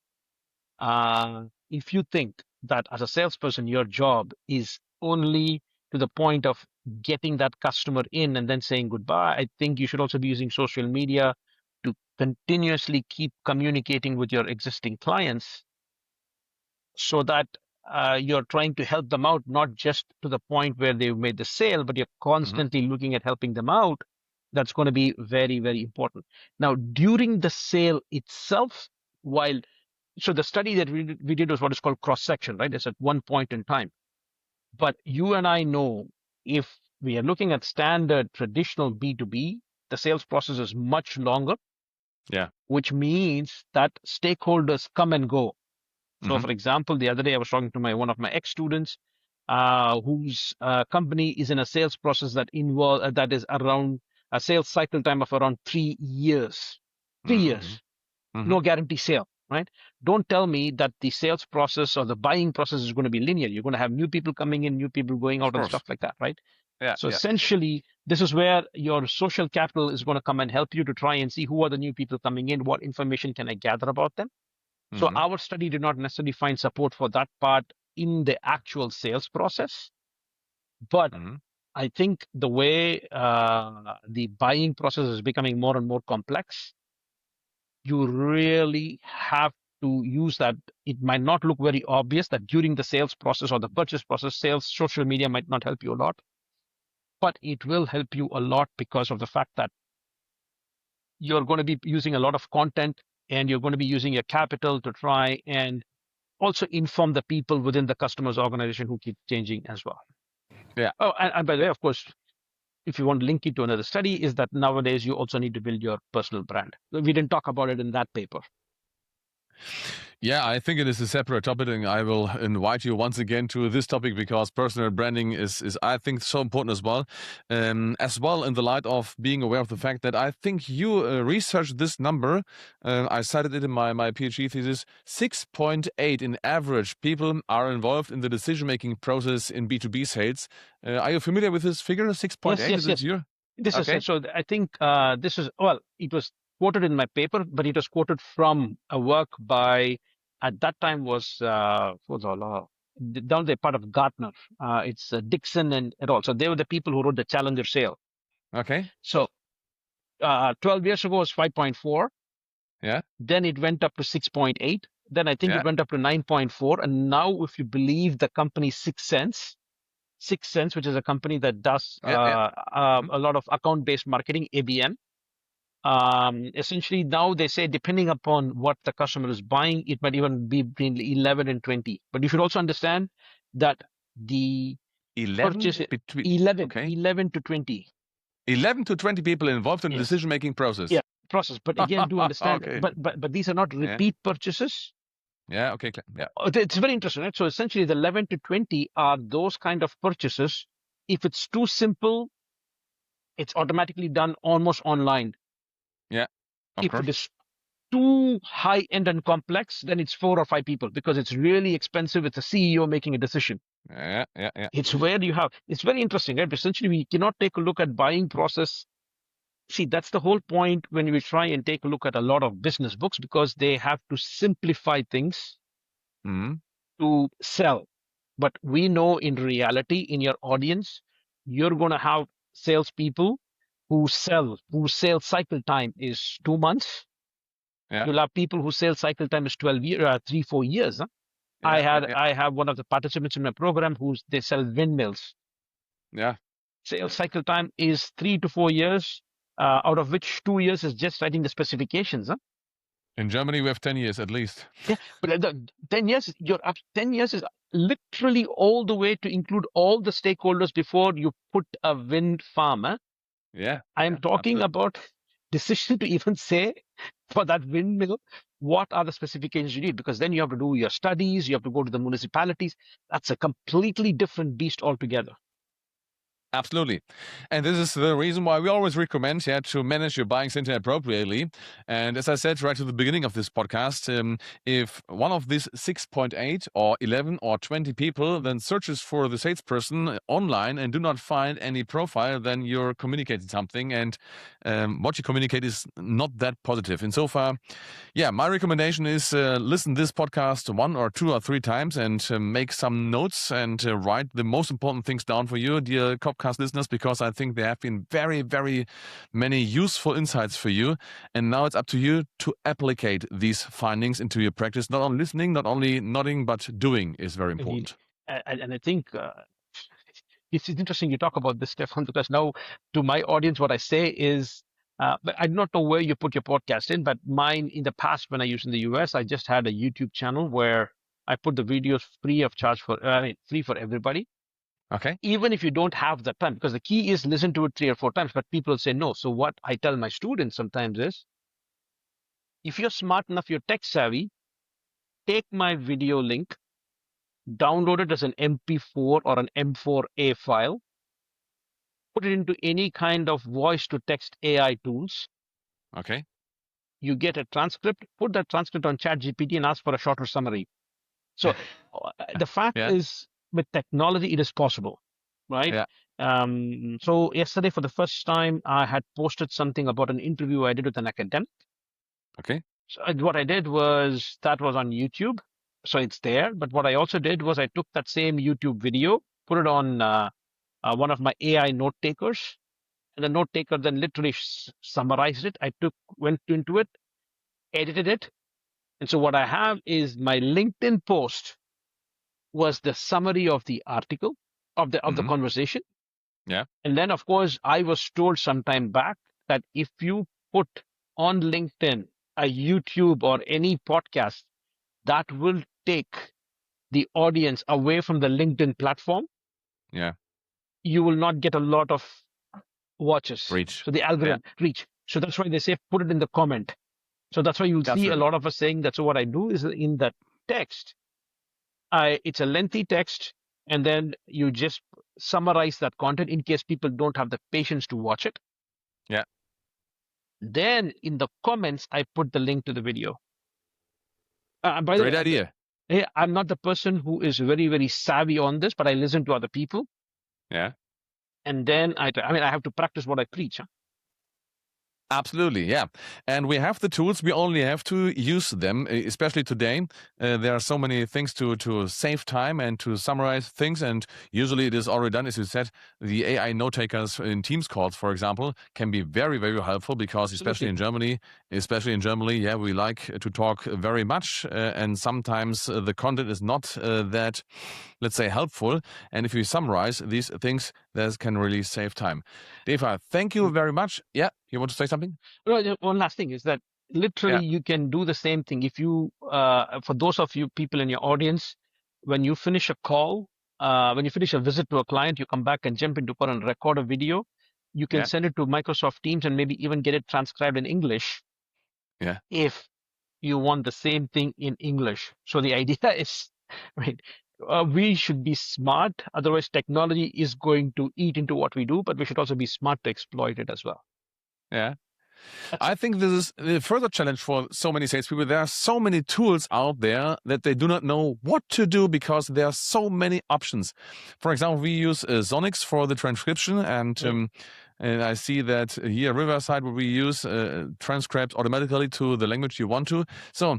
Speaker 2: if you think that as a salesperson, your job is only to the point of getting that customer in and then saying goodbye, I think you should also be using social media to continuously keep communicating with your existing clients so that you're trying to help them out, not just to the point where they've made the sale, but you're constantly looking at helping them out. That's going to be very, very important. Now, during the sale itself, so the study that we did was what is called cross-section, right? It's at one point in time. But you and I know if we are looking at standard traditional B2B, the sales process is much longer.
Speaker 1: Yeah.
Speaker 2: Which means that stakeholders come and go. So, for example, the other day I was talking to one of my ex-students, whose company is in a sales process that is around a sales cycle time of around 3 years. 3 years, no guarantee sale, right? Don't tell me that the sales process or the buying process is going to be linear. You're going to have new people coming in, new people going out, and stuff like that, right?
Speaker 1: Yeah.
Speaker 2: So essentially, this is where your social capital is going to come and help you to try and see who are the new people coming in, what information can I gather about them. So our study did not necessarily find support for that part in the actual sales process. But I think the way the buying process is becoming more and more complex, you really have to use that. It might not look very obvious that during the sales process or the purchase process, social media might not help you a lot, but it will help you a lot because of the fact that you're going to be using a lot of content and you're going to be using your capital to try and also inform the people within the customer's organization who keep changing as well.
Speaker 1: Yeah.
Speaker 2: Oh, and by the way, of course, if you want to link it to another study, is that nowadays you also need to build your personal brand. We didn't talk about it in that paper.
Speaker 1: Yeah, I think it is a separate topic, and I will invite you once again to this topic because personal branding is I think, so important as well. In the light of being aware of the fact that I think you researched this number. I cited it in my PhD thesis. 6.8 in average people are involved in the decision-making process in B2B sales. Are you familiar with this figure, 6.8?
Speaker 2: Yes. So I think this is, it was quoted in my paper, but it was quoted from a work by, at that time was down the part of Gartner. It's Dixon and all. So they were the people who wrote the Challenger sale.
Speaker 1: Okay.
Speaker 2: So 12 years ago was 5.4.
Speaker 1: Yeah.
Speaker 2: Then it went up to 6.8. Then I think it went up to 9.4. And now, if you believe the company 6sense, which is a company that does a lot of account-based marketing, ABM. Essentially, now they say, depending upon what the customer is buying, it might even be between 11 and 20. But you should also understand that the
Speaker 1: 11
Speaker 2: to 20.
Speaker 1: 11 to 20 people involved in the decision-making process.
Speaker 2: Yeah, process. But again, do understand, but these are not repeat purchases.
Speaker 1: Yeah, okay. Yeah.
Speaker 2: It's very interesting, right? So essentially, the 11 to 20 are those kind of purchases. If it's too simple, it's automatically done almost online.
Speaker 1: Yeah.
Speaker 2: If it is too high-end and complex, then it's 4 or 5 people because it's really expensive. It's a CEO making a decision.
Speaker 1: Yeah.
Speaker 2: It's where it's very interesting, right? Essentially, we cannot take a look at buying process. See, that's the whole point when we try and take a look at a lot of business books, because they have to simplify things to sell. But we know in reality, in your audience, you're going to have salespeople whose sales cycle time is 2 months.
Speaker 1: Yeah.
Speaker 2: You'll have people whose sales cycle time is 12 years, 3-4 years. Huh? I have one of the participants in my program they sell windmills.
Speaker 1: Yeah.
Speaker 2: Sales cycle time is 3 to 4 years, out of which 2 years is just writing the specifications. Huh?
Speaker 1: In Germany, we have 10 years at least.
Speaker 2: Yeah, but 10 years, 10 years is literally all the way to include all the stakeholders before you put a wind farm.
Speaker 1: Yeah.
Speaker 2: I am talking
Speaker 1: absolutely.
Speaker 2: about decision to even say for that windmill, what are the specifications you need? Because then you have to do your studies, you have to go to the municipalities. That's a completely different beast altogether.
Speaker 1: Absolutely. And this is the reason why we always recommend to manage your buying center appropriately. And as I said right to the beginning of this podcast, if one of these 6.8 or 11 or 20 people then searches for the salesperson online and do not find any profile, then you're communicating something. And what you communicate is not that positive. And so far, my recommendation is listen this podcast 1 or 2 or 3 times and make some notes and write the most important things down for you, dear podcast listeners, because I think there have been very, very many useful insights for you. And now it's up to you to applicate these findings into your practice. Not only listening, not only nodding, but doing is very important.
Speaker 2: And I think it's interesting you talk about this, Stephan, because now to my audience, what I say is, but I do not know where you put your podcast in, but mine in the past, when I used in the US, I just had a YouTube channel where I put the videos free of charge free for everybody.
Speaker 1: Okay.
Speaker 2: Even if you don't have the time, because the key is listen to it 3 or 4 times, but people say no. So what I tell my students sometimes is, if you're smart enough, you're tech savvy, take my video link, download it as an MP4 or an M4A file, put it into any kind of voice to text AI tools.
Speaker 1: Okay.
Speaker 2: You get a transcript, put that transcript on ChatGPT and ask for a shorter summary. So the fact is, with technology, it is possible, right?
Speaker 1: Yeah.
Speaker 2: So yesterday, for the first time, I had posted something about an interview I did with an academic.
Speaker 1: Okay.
Speaker 2: So what I did was, that was on YouTube, so it's there. But what I also did was I took that same YouTube video, put it on one of my AI note takers, and the note taker then literally summarized it. I went into it, edited it, and so what I have is my LinkedIn post was the summary of the article of the conversation.
Speaker 1: Yeah.
Speaker 2: And then, of course, I was told some time back that if you put on LinkedIn a YouTube or any podcast, that will take the audience away from the LinkedIn platform.
Speaker 1: Yeah.
Speaker 2: You will not get a lot of watches.
Speaker 1: Reach.
Speaker 2: So the algorithm reach. So that's why they say put it in the comment. So that's why you'll see a lot of us saying that. So what I do is, in that text, it's a lengthy text, and then you just summarize that content in case people don't have the patience to watch it.
Speaker 1: Yeah.
Speaker 2: Then in the comments, I put the link to the video.
Speaker 1: Great idea.
Speaker 2: Hey, I'm not the person who is very, very savvy on this, but I listen to other people.
Speaker 1: Yeah.
Speaker 2: And then I have to practice what I preach.
Speaker 1: Absolutely, yeah. And we have the tools. We only have to use them, especially today. There are so many things to save time and to summarize things. And usually it is already done. As you said, the AI note takers in Teams calls, for example, can be very, very helpful because especially in Germany, we like to talk very much. And sometimes the content is not that, let's say, helpful. And if you summarize these things, that can really save time. Deva, thank you very much. Yeah, you want to say something?
Speaker 2: No, one last thing is that literally you can do the same thing. If you, for those of you people in your audience, when you finish a call, when you finish a visit to a client, you come back and jump into call and record a video. You can send it to Microsoft Teams and maybe even get it transcribed in English.
Speaker 1: Yeah.
Speaker 2: If you want the same thing in English. So the idea is, right, we should be smart. Otherwise, technology is going to eat into what we do, but we should also be smart to exploit it as well.
Speaker 1: Yeah. I think this is a further challenge for so many salespeople. There are so many tools out there that they do not know what to do because there are so many options. For example, we use Sonix for the transcription, and I see that here at Riverside, where we use transcribes automatically to the language you want to. So,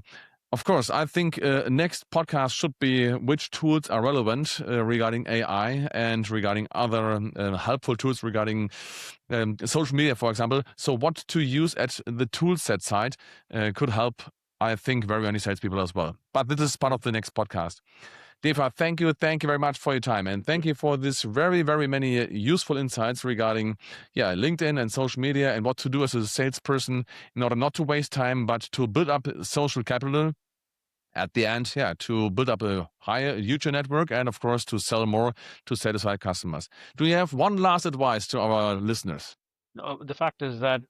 Speaker 1: of course, I think next podcast should be which tools are relevant regarding AI and regarding other helpful tools regarding social media, for example. So what to use at the tool set side could help, I think, very many salespeople as well. But this is part of the next podcast. Stephan, thank you very much for your time, and thank you for this very, very many useful insights regarding LinkedIn and social media and what to do as a salesperson in order not to waste time, but to build up social capital at the end, to build up a higher, huger network and, of course, to sell more to satisfy customers. Do you have one last advice to our listeners?
Speaker 2: The fact is that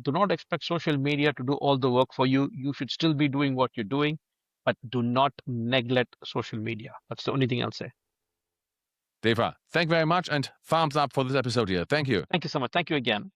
Speaker 2: do not expect social media to do all the work for you. You should still be doing what you're doing, but do not neglect social media. That's the only thing I'll say.
Speaker 1: Stephan, thank you very much and thumbs up for this episode here. Thank you.
Speaker 2: Thank you so much. Thank you again.